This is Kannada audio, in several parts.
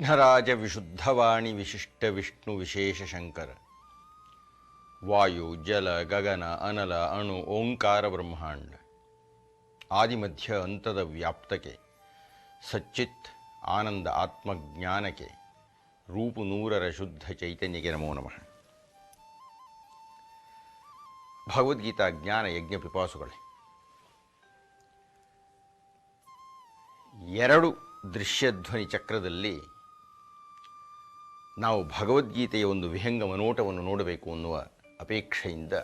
ವಿಘ್ನರಾಜ ವಿಶುದ್ಧವಾಣಿ ವಿಶಿಷ್ಟ ವಿಷ್ಣು ವಿಶೇಷ ಶಂಕರ ವಾಯು ಜಲ ಗಗನ ಅನಲ ಅಣು ಓಂಕಾರ ಬ್ರಹ್ಮಾಂಡ ಆದಿಮಧ್ಯ ಅಂತದ ವ್ಯಾಪ್ತಕ್ಕೆ ಸಚ್ಚಿತ್ ಆನಂದ ಆತ್ಮಜ್ಞಾನಕ್ಕೆ ರೂಪು ನೂರರ ಶುದ್ಧ ಚೈತನ್ಯಕ್ಕೆ ನಮೋ ನಮಃ. ಭಗವದ್ಗೀತಾ ಜ್ಞಾನ ಯಜ್ಞ ಪಿಪಾಸುಗಳೇ, ಎರಡು ದೃಶ್ಯಧ್ವನಿ ಚಕ್ರದಲ್ಲಿ ನಾವು ಭಗವದ್ಗೀತೆಯ ಒಂದು ವಿಹಂಗ ಮನೋಟವನ್ನು ನೋಡಬೇಕು ಅನ್ನುವ ಅಪೇಕ್ಷೆಯಿಂದ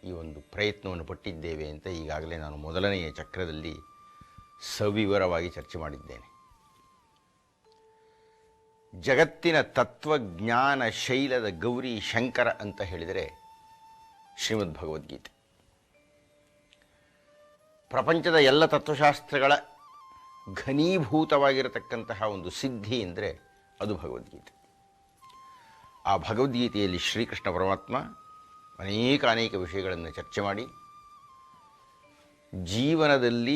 ಈ ಒಂದು ಪ್ರಯತ್ನವನ್ನು ಪಟ್ಟಿದ್ದೇವೆ ಅಂತ ಈಗಾಗಲೇ ನಾನು ಮೊದಲನೆಯ ಚಕ್ರದಲ್ಲಿ ಸವಿವರವಾಗಿ ಚರ್ಚೆ ಮಾಡಿದ್ದೇನೆ. ಜಗತ್ತಿನ ತತ್ವಜ್ಞಾನ ಶೈಲದ ಗೌರಿ ಶಂಕರ ಅಂತ ಹೇಳಿದರೆ ಶ್ರೀಮದ್ ಭಗವದ್ಗೀತೆ. ಪ್ರಪಂಚದ ಎಲ್ಲ ತತ್ವಶಾಸ್ತ್ರಗಳ ಘನೀಭೂತವಾಗಿರತಕ್ಕಂತಹ ಒಂದು ಸಿದ್ಧಿ ಅಂದರೆ ಅದು ಭಗವದ್ಗೀತೆ. ಆ ಭಗವದ್ಗೀತೆಯಲ್ಲಿ ಶ್ರೀಕೃಷ್ಣ ಪರಮಾತ್ಮ ಅನೇಕ ವಿಷಯಗಳನ್ನು ಚರ್ಚೆ ಮಾಡಿ ಜೀವನದಲ್ಲಿ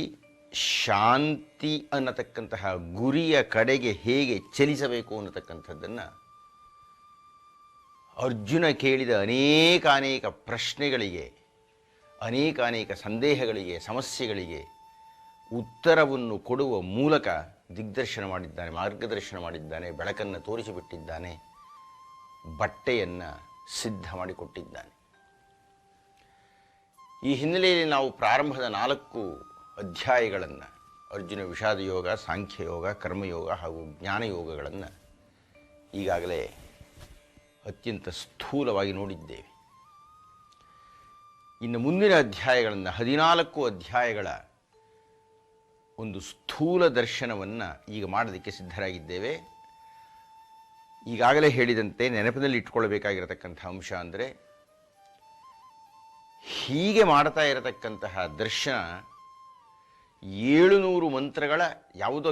ಶಾಂತಿ ಅನ್ನತಕ್ಕಂತಹ ಗುರಿಯ ಕಡೆಗೆ ಹೇಗೆ ಚಲಿಸಬೇಕು ಅನ್ನತಕ್ಕಂಥದ್ದನ್ನು ಅರ್ಜುನ ಕೇಳಿದ ಅನೇಕ ಪ್ರಶ್ನೆಗಳಿಗೆ, ಅನೇಕ ಸಂದೇಹಗಳಿಗೆ, ಸಮಸ್ಯೆಗಳಿಗೆ ಉತ್ತರವನ್ನು ಕೊಡುವ ಮೂಲಕ ದಿಗ್ದರ್ಶನ ಮಾಡಿದ್ದಾನೆ, ಮಾರ್ಗದರ್ಶನ ಮಾಡಿದ್ದಾನೆ, ಬೆಳಕನ್ನು ತೋರಿಸಿಬಿಟ್ಟಿದ್ದಾನೆ, ಬಟ್ಟೆಯನ್ನು ಸಿದ್ಧ ಮಾಡಿಕೊಟ್ಟಿದ್ದಾನೆ. ಈ ಹಿನ್ನೆಲೆಯಲ್ಲಿ ನಾವು ಪ್ರಾರಂಭದ 4 ಅಧ್ಯಾಯಗಳನ್ನು ಅರ್ಜುನ ವಿಷಾದ ಯೋಗ, ಸಾಂಖ್ಯಯೋಗ, ಕರ್ಮಯೋಗ ಹಾಗೂ ಜ್ಞಾನಯೋಗಗಳನ್ನು ಈಗಾಗಲೇ ಅತ್ಯಂತ ಸ್ಥೂಲವಾಗಿ ನೋಡಿದ್ದೇವೆ. ಇನ್ನು ಮುಂದಿನ ಅಧ್ಯಾಯಗಳನ್ನು 14 ಅಧ್ಯಾಯಗಳ ಒಂದು ಸ್ಥೂಲ ದರ್ಶನವನ್ನು ಈಗ ಮಾಡೋದಕ್ಕೆ ಸಿದ್ಧರಾಗಿದ್ದೇವೆ. ಈಗಾಗಲೇ ಹೇಳಿದಂತೆ ನೆನಪಿನಲ್ಲಿ ಇಟ್ಕೊಳ್ಬೇಕಾಗಿರತಕ್ಕಂಥ ಅಂಶ ಅಂದರೆ, ಹೀಗೆ ಮಾಡ್ತಾ ಇರತಕ್ಕಂತಹ ದರ್ಶನ 700 ಮಂತ್ರಗಳ ಯಾವುದೋ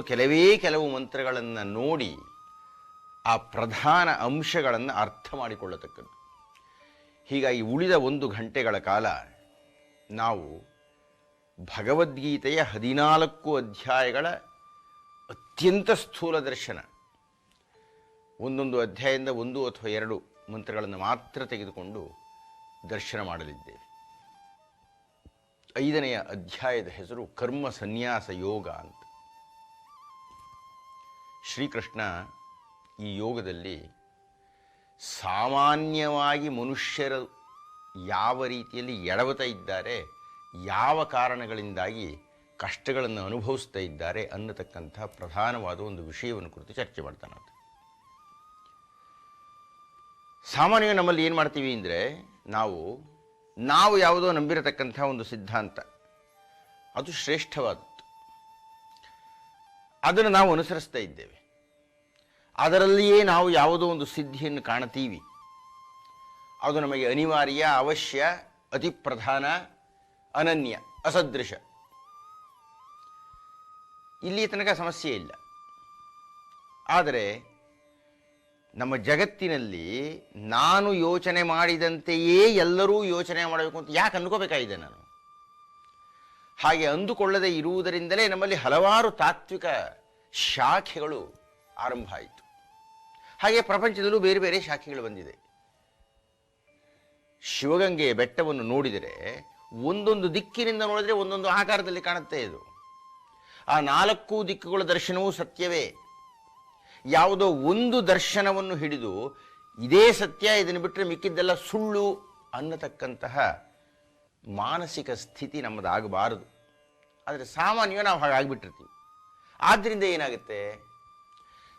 ಕೆಲವು ಮಂತ್ರಗಳನ್ನು ನೋಡಿ ಆ ಪ್ರಧಾನ ಅಂಶಗಳನ್ನು ಅರ್ಥ ಮಾಡಿಕೊಳ್ಳತಕ್ಕದ್ದು. ಹೀಗಾಗಿ ಉಳಿದ 1 ಗಂಟೆಗಳ ಕಾಲ ನಾವು ಭಗವದ್ಗೀತೆಯ 14 ಅಧ್ಯಾಯಗಳ ಅತ್ಯಂತ ಸ್ಥೂಲ ದರ್ಶನ, ಒಂದೊಂದು ಅಧ್ಯಾಯದಿಂದ 1 ಅಥವಾ 2 ಮಂತ್ರಗಳನ್ನು ಮಾತ್ರ ತೆಗೆದುಕೊಂಡು ದರ್ಶನ ಮಾಡಲಿದ್ದೇವೆ. 5ನೆಯ ಅಧ್ಯಾಯದ ಹೆಸರು ಕರ್ಮ ಸನ್ಯಾಸ ಯೋಗ ಅಂತ. ಶ್ರೀಕೃಷ್ಣ ಈ ಯೋಗದಲ್ಲಿ ಸಾಮಾನ್ಯವಾಗಿ ಮನುಷ್ಯರು ಯಾವ ರೀತಿಯಲ್ಲಿ ಎಡವತಾ ಇದ್ದಾರೆ, ಯಾವ ಕಾರಣಗಳಿಂದಾಗಿ ಕಷ್ಟಗಳನ್ನು ಅನುಭವಿಸ್ತಾ ಇದ್ದಾರೆ ಅನ್ನತಕ್ಕಂಥ ಪ್ರಧಾನವಾದ ಒಂದು ವಿಷಯವನ್ನು ಕುರಿತು ಚರ್ಚೆ ಮಾಡ್ತಾನೆ. ಸಾಮಾನ್ಯವಾಗಿ ನಮ್ಮಲ್ಲಿ ಏನು ಮಾಡ್ತೀವಿ ಅಂದರೆ, ನಾವು ಯಾವುದೋ ನಂಬಿರತಕ್ಕಂಥ ಒಂದು ಸಿದ್ಧಾಂತ, ಅದು ಶ್ರೇಷ್ಠವಾದದ್ದು, ಅದನ್ನು ನಾವು ಅನುಸರಿಸ್ತಾ ಇದ್ದೇವೆ. ಅದರಲ್ಲಿಯೇ ನಾವು ಯಾವುದೋ ಒಂದು ಸಿದ್ಧಿಯನ್ನು ಕಾಣ್ತೀವಿ, ಅದು ನಮಗೆ ಅನಿವಾರ್ಯ, ಅವಶ್ಯ, ಅತಿ ಪ್ರಧಾನ, ಅನನ್ಯ, ಅಸದೃಶ. ಇಲ್ಲಿ ತನಕ ಸಮಸ್ಯೆ ಇಲ್ಲ. ಆದರೆ ನಮ್ಮ ಜಗತ್ತಿನಲ್ಲಿ ನಾನು ಯೋಚನೆ ಮಾಡಿದಂತೆಯೇ ಎಲ್ಲರೂ ಯೋಚನೆ ಮಾಡಬೇಕು ಅಂತ ಯಾಕೆ ಅಂದುಕೋಬೇಕಾಗಿದೆ ನಾನು? ಹಾಗೆ ಅಂದುಕೊಳ್ಳದೆ ಇರುವುದರಿಂದಲೇ ನಮ್ಮಲ್ಲಿ ಹಲವಾರು ತಾತ್ವಿಕ ಶಾಖೆಗಳು ಆರಂಭ ಆಯಿತು. ಹಾಗೆ ಪ್ರಪಂಚದಲ್ಲೂ ಬೇರೆ ಬೇರೆ ಶಾಖೆಗಳು ಬಂದಿದೆ. ಶಿವಗಂಗೆಯ ಬೆಟ್ಟವನ್ನು ನೋಡಿದರೆ ಒಂದೊಂದು ದಿಕ್ಕಿನಿಂದ ನೋಡಿದರೆ ಒಂದೊಂದು ಆಕಾರದಲ್ಲಿ ಕಾಣುತ್ತೆ. ಇದು ಆ 4 ದಿಕ್ಕುಗಳ ದರ್ಶನವೂ ಸತ್ಯವೇ. ಯಾವುದೋ ಒಂದು ದರ್ಶನವನ್ನು ಹಿಡಿದು ಇದೇ ಸತ್ಯ, ಇದನ್ನು ಬಿಟ್ಟರೆ ಮಿಕ್ಕಿದ್ದೆಲ್ಲ ಸುಳ್ಳು ಅನ್ನತಕ್ಕಂತಹ ಮಾನಸಿಕ ಸ್ಥಿತಿ ನಮ್ಮದಾಗಬಾರದು. ಆದರೆ ಸಾಮಾನ್ಯವಾಗಿ ನಾವು ಹಾಗಾಗಿಬಿಟ್ಟಿರ್ತೀವಿ. ಆದ್ದರಿಂದ ಏನಾಗುತ್ತೆ,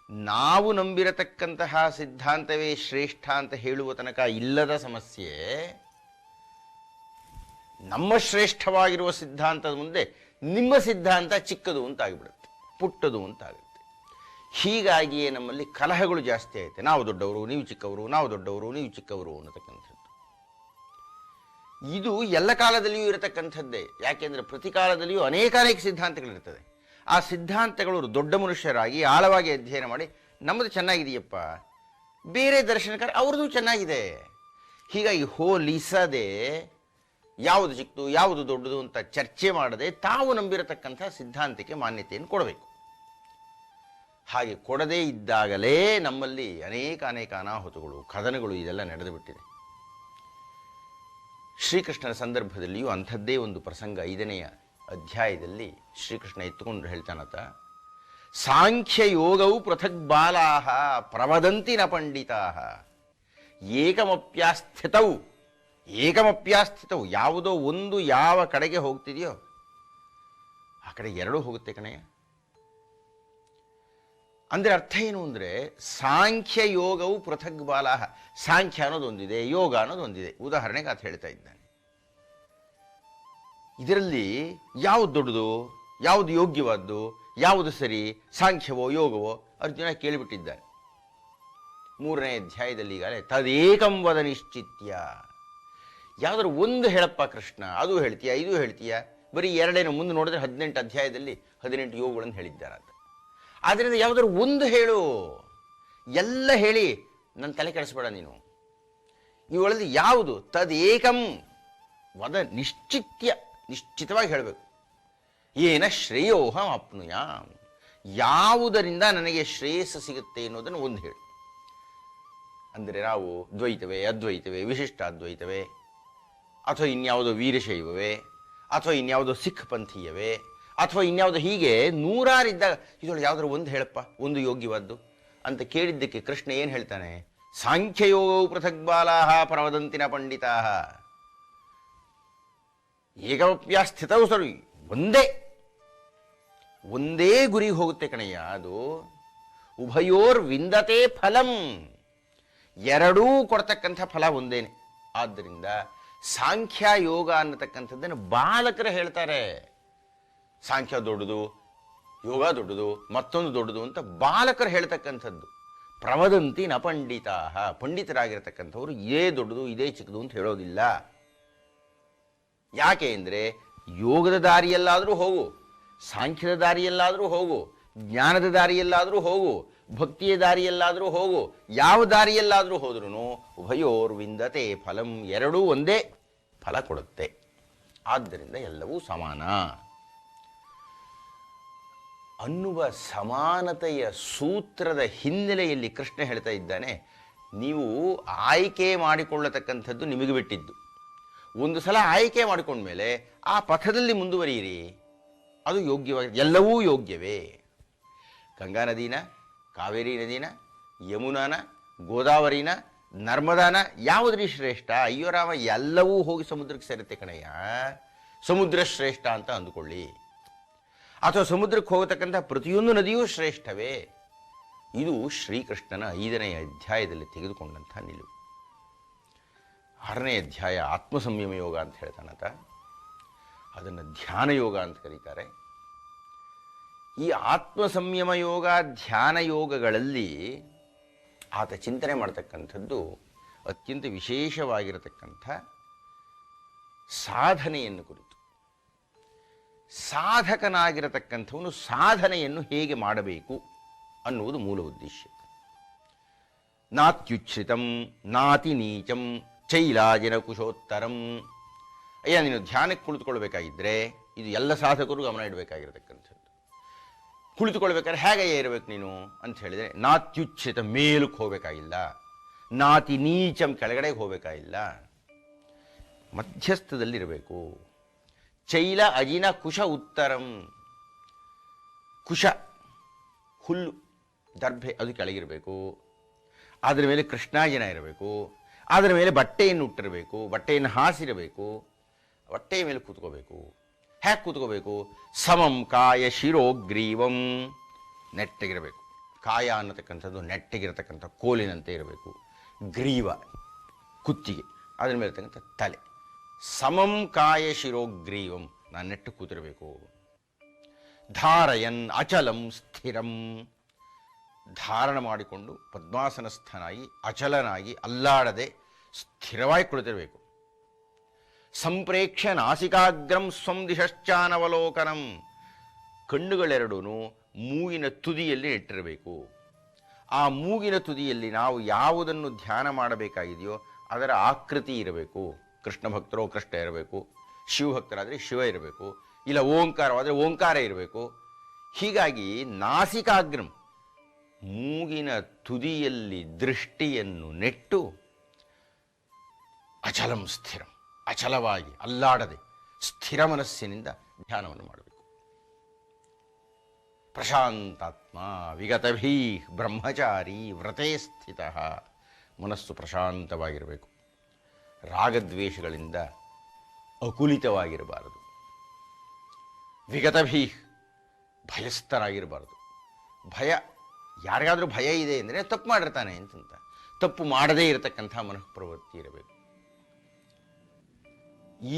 ನಾವು ನಂಬಿರತಕ್ಕಂತಹ ಸಿದ್ಧಾಂತವೇ ಶ್ರೇಷ್ಠ ಅಂತ ಹೇಳುವ ತನಕ ಇಲ್ಲದ ಸಮಸ್ಯೆ, ನಮ್ಮ ಶ್ರೇಷ್ಠವಾಗಿರುವ ಸಿದ್ಧಾಂತದ ಮುಂದೆ ನಿಮ್ಮ ಸಿದ್ಧಾಂತ ಚಿಕ್ಕದು ಅಂತಾಗಿಬಿಡುತ್ತೆ, ಪುಟ್ಟದು ಅಂತಾಗುತ್ತೆ. ಹೀಗಾಗಿಯೇ ನಮ್ಮಲ್ಲಿ ಕಲಹಗಳು ಜಾಸ್ತಿ ಆಯಿತು. ನಾವು ದೊಡ್ಡವರು, ನೀವು ಚಿಕ್ಕವರು, ನಾವು ದೊಡ್ಡವರು, ನೀವು ಚಿಕ್ಕವರು ಅನ್ನತಕ್ಕಂಥದ್ದು. ಇದು ಎಲ್ಲ ಕಾಲದಲ್ಲಿಯೂ ಇರತಕ್ಕಂಥದ್ದೇ. ಯಾಕೆಂದರೆ ಪ್ರತಿ ಕಾಲದಲ್ಲಿಯೂ ಅನೇಕ ಸಿದ್ಧಾಂತಗಳಿರ್ತದೆ. ಆ ಸಿದ್ಧಾಂತಗಳು ದೊಡ್ಡ ಮನುಷ್ಯರಾಗಿ ಆಳವಾಗಿ ಅಧ್ಯಯನ ಮಾಡಿ ನಮ್ಮದು ಚೆನ್ನಾಗಿದೆಯಪ್ಪ, ಬೇರೆ ದರ್ಶನಕಾರ ಅವ್ರದ್ದು ಚೆನ್ನಾಗಿದೆ, ಹೀಗಾಗಿ ಹೋಲಿಸದೆ ಯಾವುದು ಚಿಕ್ಕದು ಯಾವುದು ದೊಡ್ಡದು ಅಂತ ಚರ್ಚೆ ಮಾಡದೆ ತಾವು ನಂಬಿರತಕ್ಕಂಥ ಸಿದ್ಧಾಂತಕ್ಕೆ ಮಾನ್ಯತೆಯನ್ನು ಕೊಡಬೇಕು. ಹಾಗೆ ಕೊಡದೇ ಇದ್ದಾಗಲೇ ನಮ್ಮಲ್ಲಿ ಅನೇಕ ಅನಾಹುತಗಳು, ಕದನಗಳು ಇದೆಲ್ಲ ನಡೆದು ಬಿಟ್ಟಿದೆ. ಶ್ರೀಕೃಷ್ಣನ ಸಂದರ್ಭದಲ್ಲಿಯೂ ಅಂಥದ್ದೇ ಒಂದು ಪ್ರಸಂಗ 5ನೆಯ ಅಧ್ಯಾಯದಲ್ಲಿ ಶ್ರೀಕೃಷ್ಣ ಎತ್ತುಕೊಂಡು ಹೇಳ್ತಾನತ, ಸಾಂಖ್ಯ ಯೋಗವು ಪೃಥಕ್ ಬಾಲಾಹ ಪ್ರವದಂತಿ ನ ಪಂಡಿತಾಹ ಏಕಮಪ್ಯಾಸ್ಥಿತವು ಯಾವುದೋ ಒಂದು ಯಾವ ಕಡೆಗೆ ಹೋಗ್ತಿದೆಯೋ ಆ ಕಡೆ ಎರಡೂ ಹೋಗುತ್ತೆ ಕಣಯ್ಯ. ಅಂದರೆ ಅರ್ಥ ಏನು ಅಂದರೆ, ಸಾಂಖ್ಯ ಯೋಗವು ಪೃಥಕ್ ಬಾಲಾಹ, ಸಾಂಖ್ಯ ಅನ್ನೋದೊಂದಿದೆ, ಯೋಗ ಅನ್ನೋದೊಂದಿದೆ. ಉದಾಹರಣೆಗೆ ಅದು ಹೇಳ್ತಾ ಇದ್ದಾನೆ. ಇದರಲ್ಲಿ ಯಾವುದು ದೊಡ್ಡದು, ಯಾವುದು ಯೋಗ್ಯವಾದ್ದು, ಯಾವುದು ಸರಿ, ಸಾಂಖ್ಯವೋ ಯೋಗವೋ ಅರ್ಜುನ ಕೇಳಿಬಿಟ್ಟಿದ್ದಾನೆ. 3ನೇ ಅಧ್ಯಾಯದಲ್ಲಿ ಈಗಾಗಲೇ ತದೇಕಂ ವದ ನಿಶ್ಚಿತ್ಯ, ಯಾವುದಾದ್ರು ಒಂದು ಹೇಳಪ್ಪ ಕೃಷ್ಣ, ಅದು ಹೇಳ್ತೀಯಾ ಇದು ಹೇಳ್ತೀಯಾ, ಬರೀ ಎರಡೇನು. ಮುಂದೆ ನೋಡಿದ್ರೆ 18 ಅಧ್ಯಾಯದಲ್ಲಿ 18 ಯೋಗಗಳನ್ನು ಹೇಳಿದ್ದಾರಂತ. ಆದ್ದರಿಂದ ಯಾವುದಾದ್ರು ಒಂದು ಹೇಳು, ಎಲ್ಲ ಹೇಳಿ ನನ್ನ ತಲೆ ಕೆಡಿಸ್ಬೇಡ ನೀನು. ಇವುಗಳಲ್ಲಿ ಯಾವುದು ತದೇಕಂ ವದ ನಿಶ್ಚಿತವಾಗಿ ಹೇಳಬೇಕು. ಏನ ಶ್ರೇಯೋಹಂ ಅಪ್ನುಯ, ಯಾವುದರಿಂದ ನನಗೆ ಶ್ರೇಯಸ್ಸು ಸಿಗುತ್ತೆ ಅನ್ನೋದನ್ನು ಒಂದು ಹೇಳು. ಅಂದರೆ ನಾವು ದ್ವೈತವೇ, ಅದ್ವೈತವೇ, ವಿಶಿಷ್ಟ ಅದ್ವೈತವೇ, ಅಥವಾ ಇನ್ಯಾವುದೋ ವೀರಶೈವವೇ, ಅಥವಾ ಇನ್ಯಾವುದೋ ಸಿಖ್ ಪಂಥೀಯವೇ, ಅಥವಾ ಇನ್ಯಾವುದೋ, ಹೀಗೆ ನೂರಾರಿದ್ದಾಗ ಇದರೊಳಗೆ ಯಾವುದಾದ್ರು ಒಂದು ಹೇಳಪ್ಪ, ಒಂದು ಯೋಗ್ಯವಾದ್ದು ಅಂತ ಕೇಳಿದ್ದಕ್ಕೆ ಕೃಷ್ಣ ಏನು ಹೇಳ್ತಾನೆ, ಸಾಂಖ್ಯಯೋಗವು ಪೃಥಕ್ ಬಾಲಾಹ ಪ್ರವದಂತಿನ ಪಂಡಿತಾಹ ಏಕಮಪ್ಯಾಸ್ಥಿತವು ಸರಿ, ಒಂದೇ ಗುರಿಗೆ ಹೋಗುತ್ತೆ ಕಣಯ್ಯ. ಅದು ಉಭಯೋರ್ ವಿಂದತೆ ಫಲಂ, ಎರಡೂ ಕೊಡ್ತಕ್ಕಂಥ ಫಲ ಒಂದೇನೆ. ಆದ್ದರಿಂದ ಸಾಂಖ್ಯ ಯೋಗ ಅನ್ನತಕ್ಕಂಥದ್ದನ್ನು ಬಾಲಕರು ಹೇಳ್ತಾರೆ. ಸಾಂಖ್ಯ ದೊಡ್ಡದು, ಯೋಗ ದೊಡ್ಡದು, ಮತ್ತೊಂದು ದೊಡ್ಡದು ಅಂತ ಬಾಲಕರು ಹೇಳ್ತಕ್ಕಂಥದ್ದು. ಪ್ರವದಂತಿ ನ ಪಂಡಿತಾಹ, ಪಂಡಿತರಾಗಿರ್ತಕ್ಕಂಥವ್ರು ಇದೇ ದೊಡ್ಡದು ಇದೇ ಚಿಕ್ಕದು ಅಂತ ಹೇಳೋದಿಲ್ಲ. ಯಾಕೆ ಅಂದರೆ, ಯೋಗದ ದಾರಿಯಲ್ಲಾದರೂ ಹೋಗು, ಸಾಂಖ್ಯದ ದಾರಿಯಲ್ಲಾದರೂ ಹೋಗು, ಜ್ಞಾನದ ದಾರಿಯಲ್ಲಾದರೂ ಹೋಗು, ಭಕ್ತಿಯ ದಾರಿಯಲ್ಲಾದರೂ ಹೋಗು, ಯಾವ ದಾರಿಯಲ್ಲಾದರೂ ಹೋದ್ರೂ ಉಭಯೋರ್ ವಿಂದತೆ ಫಲಂ, ಎರಡೂ ಒಂದೇ ಫಲ ಕೊಡುತ್ತೆ. ಆದ್ದರಿಂದ ಎಲ್ಲವೂ ಸಮಾನ ಅನ್ನುವ ಸಮಾನತೆಯ ಸೂತ್ರದ ಹಿನ್ನೆಲೆಯಲ್ಲಿ ಕೃಷ್ಣ ಹೇಳ್ತಾ ಇದ್ದಾನೆ, ನೀವು ಆಯ್ಕೆ ಮಾಡಿಕೊಳ್ಳತಕ್ಕಂಥದ್ದು ನಿಮಗೆ ಬಿಟ್ಟಿದ್ದು. ಒಂದು ಸಲ ಆಯ್ಕೆ ಮಾಡಿಕೊಂಡ್ಮೇಲೆ ಆ ಪಥದಲ್ಲಿ ಮುಂದುವರಿಯಿರಿ, ಅದು ಯೋಗ್ಯವಾಗಿ, ಎಲ್ಲವೂ ಯೋಗ್ಯವೇ. ಗಂಗಾ ನದಿನ, ಕಾವೇರಿ ನದಿನ, ಯಮುನಾನ, ಗೋದಾವರಿನ, ನರ್ಮದಾನ ಯಾವುದ್ರಿ ಶ್ರೇಷ್ಠ? ಅಯ್ಯೋ ರಾಮ, ಎಲ್ಲವೂ ಹೋಗಿ ಸಮುದ್ರಕ್ಕೆ ಸೇರುತ್ತೆ ಕಣಯ್ಯ. ಸಮುದ್ರ ಶ್ರೇಷ್ಠ ಅಂತ ಅಂದುಕೊಳ್ಳಿ, ಅಥವಾ ಸಮುದ್ರಕ್ಕೆ ಹೋಗತಕ್ಕಂಥ ಪ್ರತಿಯೊಂದು ನದಿಯೂ ಶ್ರೇಷ್ಠವೇ. ಇದು ಶ್ರೀಕೃಷ್ಣನ 5ನೇ ಅಧ್ಯಾಯದಲ್ಲಿ ತೆಗೆದುಕೊಂಡಂಥ ನಿಲುವು. 6ನೇ ಅಧ್ಯಾಯ ಆತ್ಮಸಂಯಮ ಯೋಗ ಅಂತ ಹೇಳ್ತಾನತ, ಅದನ್ನು ಧ್ಯಾನ ಯೋಗ ಅಂತ ಕರೀತಾರೆ. ಈ ಆತ್ಮಸಂಯಮ ಯೋಗ, ಧ್ಯಾನ ಯೋಗಗಳಲ್ಲಿ ಆತ ಚಿಂತನೆ ಮಾಡತಕ್ಕಂಥದ್ದು ಅತ್ಯಂತ ವಿಶೇಷವಾಗಿರತಕ್ಕಂಥ ಸಾಧನೆಯನ್ನು ಕುರಿತು. ಸಾಧಕನಾಗಿರತಕ್ಕಂಥವನು ಸಾಧನೆಯನ್ನು ಹೇಗೆ ಮಾಡಬೇಕು ಅನ್ನುವುದು ಮೂಲ ಉದ್ದೇಶ. ನಾತ್ಯುಚ್ಛ್ರಿತಂ ನಾತಿ ನೀಚಂ ಚೈಲಾಜಿನ ಕುಶೋತ್ತರಂ. ಅಯ್ಯ, ನೀನು ಧ್ಯಾನಕ್ಕೆ ಕುಳಿತುಕೊಳ್ಬೇಕಾಗಿದ್ದರೆ ಇದು ಎಲ್ಲ ಸಾಧಕರು ಗಮನ ಇಡಬೇಕಾಗಿರತಕ್ಕಂಥದ್ದು. ಕುಳಿತುಕೊಳ್ಬೇಕಾದ್ರೆ ಹೇಗೆ ಇರಬೇಕು ನೀನು ಅಂತ ಹೇಳಿದರೆ, ನಾತ್ಯುಚ್ಛ್ರಿತ ಮೇಲಕ್ಕೆ ಹೋಗಬೇಕಾಗಿಲ್ಲ, ನಾತಿ ನೀಚಂ ಕೆಳಗಡೆಗೆ ಹೋಗಬೇಕಾಗಿಲ್ಲ, ಮಧ್ಯಸ್ಥದಲ್ಲಿರಬೇಕು. ಚೈಲ ಅಜಿನ ಕುಶ ಉತ್ತರಂ. ಕುಶ ಹುಲ್ಲು, ದರ್ಭೆ, ಅದು ಕೆಳಗಿರಬೇಕು. ಅದರ ಮೇಲೆ ಕೃಷ್ಣಾಜಿನ ಇರಬೇಕು. ಅದರ ಮೇಲೆ ಬಟ್ಟೆಯನ್ನು ಉಟ್ಟಿರಬೇಕು, ಬಟ್ಟೆಯನ್ನು ಹಾಸಿರಬೇಕು, ಬಟ್ಟೆಯ ಮೇಲೆ ಕೂತ್ಕೋಬೇಕು. ಹೇಗೆ ಕೂತ್ಕೋಬೇಕು? ಸಮಂ ಕಾಯ ಶಿರೋಗ್ರೀವಂ, ನೆಟ್ಟಗಿರಬೇಕು. ಕಾಯ ಅನ್ನತಕ್ಕಂಥದ್ದು ನೆಟ್ಟಗಿರತಕ್ಕಂಥ ಕೋಲಿನಂತೆ ಇರಬೇಕು. ಗ್ರೀವ ಕುತ್ತಿಗೆ, ಅದರ ಮೇಲೆ ಇರತಕ್ಕಂಥ ತಲೆ. ಸಮಂ ಕಾಯ ಶಿರೋಗ್ರೀವಂ, ನಾನು ನೆಟ್ಟು ಕೂತಿರಬೇಕು. ಧಾರಯನ್ ಅಚಲಂ ಸ್ಥಿರಂ, ಧಾರಣ ಮಾಡಿಕೊಂಡು ಪದ್ಮಾಸನಸ್ಥನಾಗಿ ಅಚಲನಾಗಿ ಅಲ್ಲಾಡದೆ ಸ್ಥಿರವಾಗಿ ಕುಳಿತಿರಬೇಕು. ಸಂಪ್ರೇಕ್ಷ ನಾಸಿಕಾಗ್ರಂ ಸ್ವಂ ದಿಶಶ್ಚಾನವಲೋಕನಂ, ಕಣ್ಣುಗಳೆರಡೂ ಮೂಗಿನ ತುದಿಯಲ್ಲಿ ಇಟ್ಟಿರಬೇಕು. ಆ ಮೂಗಿನ ತುದಿಯಲ್ಲಿ ನಾವು ಯಾವುದನ್ನು ಧ್ಯಾನ ಮಾಡಬೇಕಾಗಿದೆಯೋ ಅದರ ಆಕೃತಿ ಇರಬೇಕು. ಕೃಷ್ಣ ಭಕ್ತರೋ ಕೃಷ್ಣ ಇರಬೇಕು, ಶಿವಭಕ್ತರಾದರೆ ಶಿವ ಇರಬೇಕು, ಇಲ್ಲ ಓಂಕಾರವಾದರೆ ಓಂಕಾರ ಇರಬೇಕು. ಹೀಗಾಗಿ ನಾಸಿಕಾಗ್ರಂ, ಮೂಗಿನ ತುದಿಯಲ್ಲಿ ದೃಷ್ಟಿಯನ್ನು ನೆಟ್ಟು ಅಚಲಂ ಸ್ಥಿರಂ, ಅಚಲವಾಗಿ ಅಲ್ಲಾಡದೆ ಸ್ಥಿರ ಮನಸ್ಸಿನಿಂದ ಧ್ಯಾನವನ್ನು ಮಾಡಬೇಕು. ಪ್ರಶಾಂತಾತ್ಮ ವಿಗತಭೀ ಬ್ರಹ್ಮಚಾರಿ ವ್ರತೇ ಸ್ಥಿತ. ಮನಸ್ಸು ಪ್ರಶಾಂತವಾಗಿರಬೇಕು, ರಾಗದ್ವೇಷಗಳಿಂದ ಅಕುಲಿತವಾಗಿರಬಾರದು. ವಿಗತಭೀ ಭಯಸ್ಥರಾಗಿರಬಾರದು. ಭಯ, ಯಾರಿಗಾದರೂ ಭಯ ಇದೆ ಅಂದರೆ ತಪ್ಪು ಮಾಡಿರ್ತಾನೆ ಅಂತಂತ, ತಪ್ಪು ಮಾಡದೇ ಇರತಕ್ಕಂಥ ಮನಃಪ್ರವೃತ್ತಿ ಇರಬೇಕು.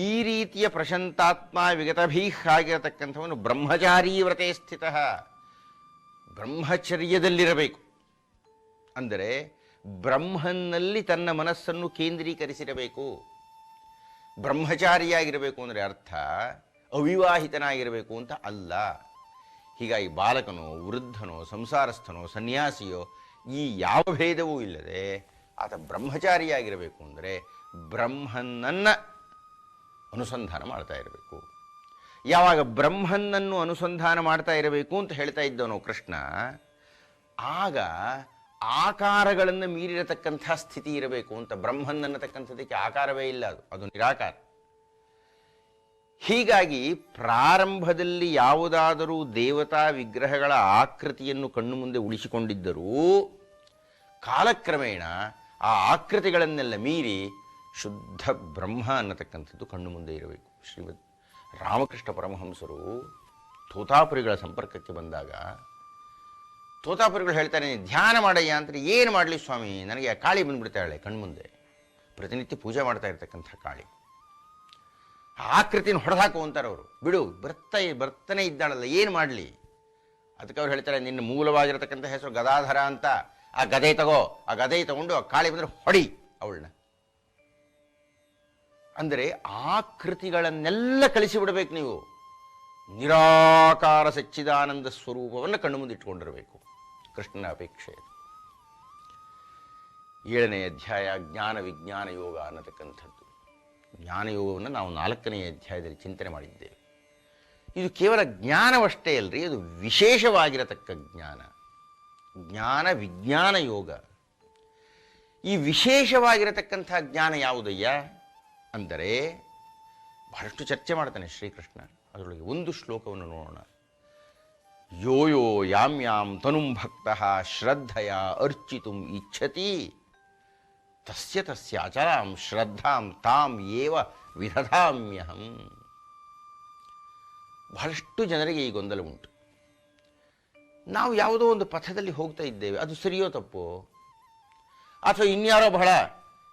ಈ ರೀತಿಯ ಪ್ರಶಾಂತಾತ್ಮ ವಿಗತಭೀಃ ಆಗಿರತಕ್ಕಂಥವನು ಬ್ರಹ್ಮಚಾರಿ ವ್ರತೇ ಸ್ಥಿತ, ಬ್ರಹ್ಮಚರ್ಯದಲ್ಲಿರಬೇಕು. ಅಂದರೆ ಬ್ರಹ್ಮನ್ನಲ್ಲಿ ತನ್ನ ಮನಸ್ಸನ್ನು ಕೇಂದ್ರೀಕರಿಸಿರಬೇಕು. ಬ್ರಹ್ಮಚಾರಿಯಾಗಿರಬೇಕು ಅಂದರೆ ಅರ್ಥ ಅವಿವಾಹಿತನಾಗಿರಬೇಕು ಅಂತ ಅಲ್ಲ. ಹೀಗಾಗಿ ಬಾಲಕನೋ ವೃದ್ಧನೋ ಸಂಸಾರಸ್ಥನೋ ಸನ್ಯಾಸಿಯೋ ಈ ಯಾವ ಭೇದವೂ ಇಲ್ಲದೆ ಆತ ಬ್ರಹ್ಮಚಾರಿಯಾಗಿರಬೇಕು. ಅಂದರೆ ಬ್ರಹ್ಮನನ್ನು ಅನುಸಂಧಾನ ಮಾಡ್ತಾ ಇರಬೇಕು. ಯಾವಾಗ ಬ್ರಹ್ಮನನ್ನು ಅನುಸಂಧಾನ ಮಾಡ್ತಾ ಇರಬೇಕು ಅಂತ ಹೇಳ್ತಾ ಇದ್ದವನು ಕೃಷ್ಣ, ಆಗ ಆಕಾರಗಳನ್ನು ಮೀರಿರತಕ್ಕಂಥ ಸ್ಥಿತಿ ಇರಬೇಕು ಅಂತ. ಬ್ರಹ್ಮನ್ನತಕ್ಕಂಥದ್ದಕ್ಕೆ ಆಕಾರವೇ ಇಲ್ಲ, ಅದು ನಿರಾಕಾರ. ಹೀಗಾಗಿ ಪ್ರಾರಂಭದಲ್ಲಿ ಯಾವುದಾದರೂ ದೇವತಾ ವಿಗ್ರಹಗಳ ಆಕೃತಿಯನ್ನು ಕಣ್ಣು ಮುಂದೆ ಉಳಿಸಿಕೊಂಡಿದ್ದರೂ ಕಾಲಕ್ರಮೇಣ ಆ ಆಕೃತಿಗಳನ್ನೆಲ್ಲ ಮೀರಿ ಶುದ್ಧ ಬ್ರಹ್ಮ ಅನ್ನತಕ್ಕಂಥದ್ದು ಕಣ್ಣು ಮುಂದೆ ಇರಬೇಕು. ಶ್ರೀಮದ್ ರಾಮಕೃಷ್ಣ ಪರಮಹಂಸರು ತೋತಾಪುರಿಗಳ ಸಂಪರ್ಕಕ್ಕೆ ಬಂದಾಗ ತೋತಾಪುರಿಗಳು ಹೇಳ್ತಾರೆ, ಧ್ಯಾನ ಮಾಡಯ್ಯ ಅಂತ. ಏನು ಮಾಡಲಿ ಸ್ವಾಮಿ, ನನಗೆ ಆ ಕಾಳಿ ಬಂದುಬಿಡ್ತಾಳೆ ಕಣ್ಮುಂದೆ, ಪ್ರತಿನಿತ್ಯ ಪೂಜೆ ಮಾಡ್ತಾ ಇರ್ತಕ್ಕಂಥ ಕಾಳಿ. ಆಕೃತಿನ ಹೊಡೆದಾಕು ಅಂತಾರೆ ಅವರು. ಬಿಡು, ಬರ್ತಾನೆ ಇದ್ದಾಳಲ್ಲ, ಏನು ಮಾಡಲಿ? ಅದಕ್ಕೆ ಅವ್ರು ಹೇಳ್ತಾರೆ, ನಿನ್ನ ಮೂಲವಾಗಿರತಕ್ಕಂಥ ಹೆಸರು ಗದಾಧರ ಅಂತ, ಆ ಗದೆ ತಗೋ, ಆ ಗದೆ ತಗೊಂಡು ಆ ಕಾಳಿ ಬಂದರೆ ಹೊಡಿ ಅವಳನ್ನ. ಅಂದರೆ ಆಕೃತಿಗಳನ್ನೆಲ್ಲ ಕಳಿಸಿಬಿಡಬೇಕು ನೀವು. ನಿರಾಕಾರ ಸಚ್ಚಿದಾನಂದ ಸ್ವರೂಪವನ್ನು ಕಣ್ಣು ಮುಂದೆ ಇಟ್ಕೊಂಡಿರಬೇಕು. ಕೃಷ್ಣನ ಅಪೇಕ್ಷೆ. 7ನೇ ಅಧ್ಯಾಯ ಜ್ಞಾನ ವಿಜ್ಞಾನ ಯೋಗ ಅನ್ನತಕ್ಕಂಥದ್ದು. ಜ್ಞಾನಯೋಗವನ್ನು ನಾವು 4ನೇ ಅಧ್ಯಾಯದಲ್ಲಿ ಚಿಂತನೆ ಮಾಡಿದ್ದೇವೆ. ಇದು ಕೇವಲ ಜ್ಞಾನವಷ್ಟೇ ಅಲ್ರಿ, ಅದು ವಿಶೇಷವಾಗಿರತಕ್ಕ ಜ್ಞಾನ. ಜ್ಞಾನ ವಿಜ್ಞಾನ ಯೋಗ. ಈ ವಿಶೇಷವಾಗಿರತಕ್ಕಂಥ ಜ್ಞಾನ ಯಾವುದಯ್ಯ ಅಂದರೆ ಬಹಳಷ್ಟು ಚರ್ಚೆ ಮಾಡ್ತಾನೆ ಶ್ರೀಕೃಷ್ಣ. ಅದರೊಳಗೆ ಒಂದು ಶ್ಲೋಕವನ್ನು ನೋಡೋಣ. ಯೋ ಯೋ ಯಾಂ ಯಾಂ ತನುಂ ಭಕ್ತಃ ಶ್ರದ್ಧೆಯ ಅರ್ಚಿತುಂ ಇಚ್ಛತಿ ತಸ್ಯ ತಸ್ಯ ಅಚಲಾಂ ಶ್ರದ್ಧಾಂ ತಾಂ ಏವ ವಿದಧಾಮ್ಯಹಂ. ಬಹಳಷ್ಟು ಜನರಿಗೆ ಈ ಗೊಂದಲ ಉಂಟು. ನಾವು ಯಾವುದೋ ಒಂದು ಪಥದಲ್ಲಿ ಹೋಗ್ತಾ ಇದ್ದೇವೆ, ಅದು ಸರಿಯೋ ತಪ್ಪೋ? ಅಥವಾ ಇನ್ಯಾರೋ ಬಹಳ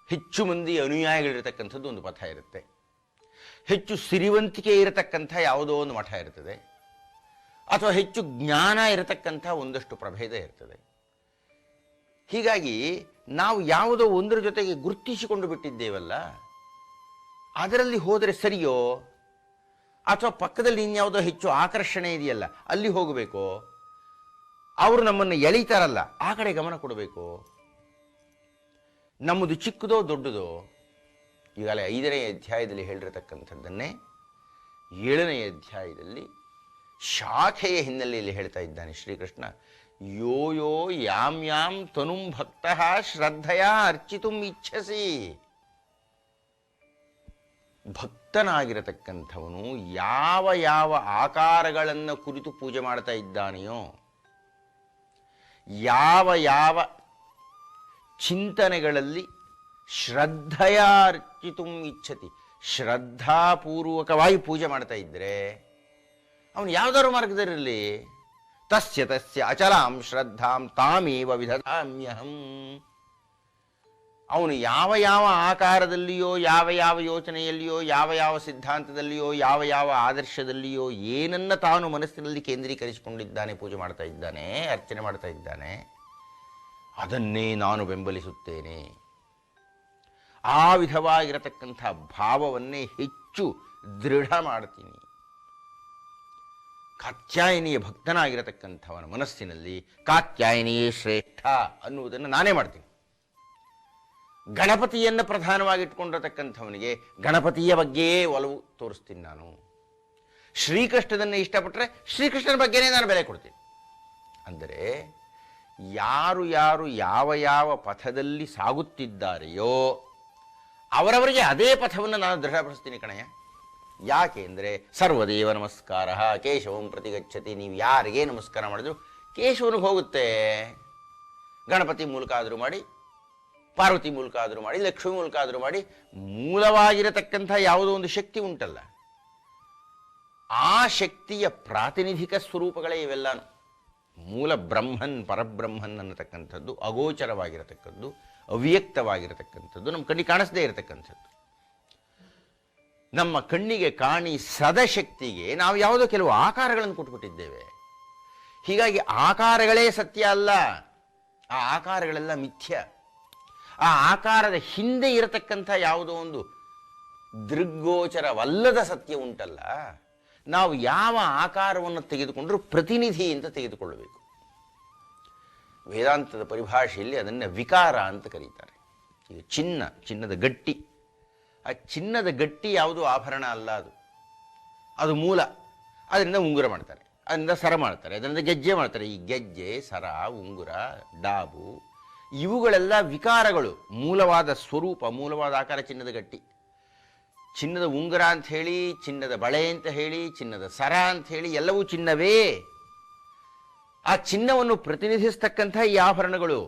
ಹೆಚ್ಚು ಮಂದಿ ಅನುಯಾಯಿಗಳಿರತಕ್ಕಂಥದ್ದು ಒಂದು ಪಥ ಇರುತ್ತೆ, ಹೆಚ್ಚು ಸಿರಿವಂತಿಕೆ ಇರತಕ್ಕಂಥ ಯಾವುದೋ ಒಂದು ಮಠ ಇರ್ತದೆ, ಅಥವಾ ಹೆಚ್ಚು ಜ್ಞಾನ ಇರತಕ್ಕಂಥ ಒಂದಷ್ಟು ಪ್ರಭೇದ ಇರ್ತದೆ. ಹೀಗಾಗಿ ನಾವು ಯಾವುದೋ ಒಂದರ ಜೊತೆಗೆ ಗುರುತಿಸಿಕೊಂಡು ಬಿಟ್ಟಿದ್ದೇವಲ್ಲ, ಅದರಲ್ಲಿ ಹೋದರೆ ಸರಿಯೋ? ಅಥವಾ ಪಕ್ಕದಲ್ಲಿ ಇನ್ಯಾವುದೋ ಹೆಚ್ಚು ಆಕರ್ಷಣೆ ಇದೆಯಲ್ಲ, ಅಲ್ಲಿ ಹೋಗಬೇಕೋ? ಅವರು ನಮ್ಮನ್ನು ಎಳೀತಾರಲ್ಲ, ಆ ಕಡೆ ಗಮನ ಕೊಡಬೇಕು? ನಮ್ಮದು ಚಿಕ್ಕದೋ ದೊಡ್ಡದೋ? ಈಗಾಗಲೇ 5ನೇ ಅಧ್ಯಾಯದಲ್ಲಿ ಹೇಳಿರತಕ್ಕಂಥದ್ದನ್ನೇ 7ನೇ ಅಧ್ಯಾಯದಲ್ಲಿ ಶಾಖೆಯ ಹಿನ್ನೆಲೆಯಲ್ಲಿ ಹೇಳ್ತಾ ಇದ್ದಾನೆ ಶ್ರೀಕೃಷ್ಣ. ಯೋ ಯೋ ಯಾಂ ಯಾಂ ತನುಂ ಭಕ್ತಃ ಶ್ರದ್ಧೆಯ ಅರ್ಚಿತುಂ ಇಚ್ಛಸಿ. ಭಕ್ತನಾಗಿರತಕ್ಕಂಥವನು ಯಾವ ಯಾವ ಆಕಾರಗಳನ್ನು ಕುರಿತು ಪೂಜೆ ಮಾಡ್ತಾ ಇದ್ದಾನೆಯೋ, ಯಾವ ಯಾವ ಚಿಂತನೆಗಳಲ್ಲಿ ಶ್ರದ್ಧೆಯ ಅರ್ಚಿತುಂ ಇಚ್ಛತಿ, ಶ್ರದ್ಧಾಪೂರ್ವಕವಾಗಿ ಪೂಜೆ ಮಾಡ್ತಾ ಇದ್ದರೆ ಅವನು ಯಾವುದಾದ್ರು ಮಾರ್ಗದಲ್ಲಿರಲಿ, ತಸ್ಯ ತಸ್ಯ ಅಚಲಾಂ ಶ್ರದ್ಧಾಂ ತಾಮೇವ ವಿದಧಾಮ್ಯಹಂ. ಅವನು ಯಾವ ಯಾವ ಆಕಾರದಲ್ಲಿಯೋ, ಯಾವ ಯಾವ ಯೋಚನೆಯಲ್ಲಿಯೋ, ಯಾವ ಯಾವ ಸಿದ್ಧಾಂತದಲ್ಲಿಯೋ, ಯಾವ ಯಾವ ಆದರ್ಶದಲ್ಲಿಯೋ ಏನನ್ನ ತಾನು ಮನಸ್ಸಿನಲ್ಲಿ ಕೇಂದ್ರೀಕರಿಸಿಕೊಂಡಿದ್ದಾನೆ, ಪೂಜೆ ಮಾಡ್ತಾ ಇದ್ದಾನೆ, ಅರ್ಚನೆ ಮಾಡ್ತಾ ಇದ್ದಾನೆ, ಅದನ್ನೇ ನಾನು ಬೆಂಬಲಿಸುತ್ತೇನೆ. ಆ ವಿಧವಾಗಿರತಕ್ಕಂಥ ಭಾವವನ್ನೇ ಹೆಚ್ಚು ದೃಢ ಮಾಡ್ತೀನಿ. ಕಾತ್ಯಾಯನಿಯ ಭಕ್ತನಾಗಿರತಕ್ಕಂಥವನ ಮನಸ್ಸಿನಲ್ಲಿ ಕಾತ್ಯಾಯನಿಯೇ ಶ್ರೇಷ್ಠ ಅನ್ನುವುದನ್ನು ನಾನೇ ಮಾಡ್ತೀನಿ. ಗಣಪತಿಯನ್ನು ಪ್ರಧಾನವಾಗಿಟ್ಕೊಂಡಿರತಕ್ಕಂಥವನಿಗೆ ಗಣಪತಿಯ ಬಗ್ಗೆಯೇ ಒಲವು ತೋರಿಸ್ತೀನಿ ನಾನು. ಶ್ರೀಕೃಷ್ಣನನ್ನು ಇಷ್ಟಪಟ್ಟರೆ ಶ್ರೀಕೃಷ್ಣನ ಬಗ್ಗೆನೇ ನಾನು ಬೆಲೆ ಕೊಡ್ತೀನಿ. ಅಂದರೆ ಯಾರು ಯಾರು ಯಾವ ಯಾವ ಪಥದಲ್ಲಿ ಸಾಗುತ್ತಿದ್ದಾರೆಯೋ ಅವರವರಿಗೆ ಅದೇ ಪಥವನ್ನು ನಾನು ದೃಢಪಡಿಸ್ತೀನಿ ಕಣಯ್ಯ. ಯಾಕೆ ಅಂದರೆ ಸರ್ವದೇವ ನಮಸ್ಕಾರ ಕೇಶವಂ ಪ್ರತಿಗಚ್ಚತಿ. ನೀವು ಯಾರಿಗೆ ನಮಸ್ಕಾರ ಮಾಡಿದ್ರು ಕೇಶವನಿಗೆ ಹೋಗುತ್ತೆ. ಗಣಪತಿ ಮೂಲಕ ಆದರೂ ಮಾಡಿ, ಪಾರ್ವತಿ ಮೂಲಕ ಆದರೂ ಮಾಡಿ, ಲಕ್ಷ್ಮಿ ಮೂಲಕ ಆದರೂ ಮಾಡಿ, ಮೂಲವಾಗಿರತಕ್ಕಂಥ ಯಾವುದೋ ಒಂದು ಶಕ್ತಿ ಉಂಟಲ್ಲ, ಆ ಶಕ್ತಿಯ ಪ್ರಾತಿನಿಧಿಕ ಸ್ವರೂಪಗಳೇ ಇವೆಲ್ಲಾನು. ಮೂಲ ಬ್ರಹ್ಮನ್ ಪರಬ್ರಹ್ಮನ್ ಅನ್ನತಕ್ಕಂಥದ್ದು ಅಗೋಚರವಾಗಿರತಕ್ಕದ್ದು, ಅವ್ಯಕ್ತವಾಗಿರತಕ್ಕಂಥದ್ದು, ನಮ್ಮ ಕಣ್ಣಿಗೆ ಕಾಣಿಸದೇ ಇರತಕ್ಕಂಥದ್ದು. ನಮ್ಮ ಕಣ್ಣಿಗೆ ಕಾಣಿಸದ ಶಕ್ತಿಗೆ ನಾವು ಯಾವುದೋ ಕೆಲವು ಆಕಾರಗಳನ್ನು ಕೊಟ್ಟುಬಿಟ್ಟಿದ್ದೇವೆ. ಹೀಗಾಗಿ ಆಕಾರಗಳೇ ಸತ್ಯ ಅಲ್ಲ, ಆ ಆಕಾರಗಳೆಲ್ಲ ಮಿಥ್ಯ. ಆ ಆಕಾರದ ಹಿಂದೆ ಇರತಕ್ಕಂಥ ಯಾವುದೋ ಒಂದು ದೃಗ್ಗೋಚರವಲ್ಲದ ಸತ್ಯ ಉಂಟಲ್ಲ, ನಾವು ಯಾವ ಆಕಾರವನ್ನು ತೆಗೆದುಕೊಂಡರೂ ಪ್ರತಿನಿಧಿ ಅಂತ ತೆಗೆದುಕೊಳ್ಳಬೇಕು. ವೇದಾಂತದ ಪರಿಭಾಷೆಯಲ್ಲಿ ಅದನ್ನು ವಿಕಾರ ಅಂತ ಕರೀತಾರೆ. ಈಗ ಚಿನ್ನದ ಗಟ್ಟಿ, ಆ ಚಿನ್ನದ ಗಟ್ಟಿ ಯಾವುದು ಆಭರಣ ಅಲ್ಲ, ಅದು ಮೂಲ. ಅದರಿಂದ ಉಂಗುರ ಮಾಡ್ತಾರೆ, ಅದರಿಂದ ಸರ ಮಾಡ್ತಾರೆ, ಅದರಿಂದ ಗೆಜ್ಜೆ ಮಾಡ್ತಾರೆ. ಈ ಗೆಜ್ಜೆ, ಸರ, ಉಂಗುರ, ಡಾಬು ಇವುಗಳೆಲ್ಲ ವಿಕಾರಗಳು. ಮೂಲವಾದ ಸ್ವರೂಪ, ಮೂಲವಾದ ಆಕಾರ ಚಿನ್ನದ ಗಟ್ಟಿ. ಚಿನ್ನದ ಉಂಗುರ ಅಂತ ಹೇಳಿ, ಚಿನ್ನದ ಬಳೆ ಅಂತ ಹೇಳಿ, ಚಿನ್ನದ ಸರ ಅಂತ ಹೇಳಿ ಎಲ್ಲವೂ ಚಿನ್ನವೇ. ಆ ಚಿನ್ನವನ್ನು ಪ್ರತಿನಿಧಿಸ್ತಕ್ಕಂಥ ಈ ಆಭರಣಗಳು,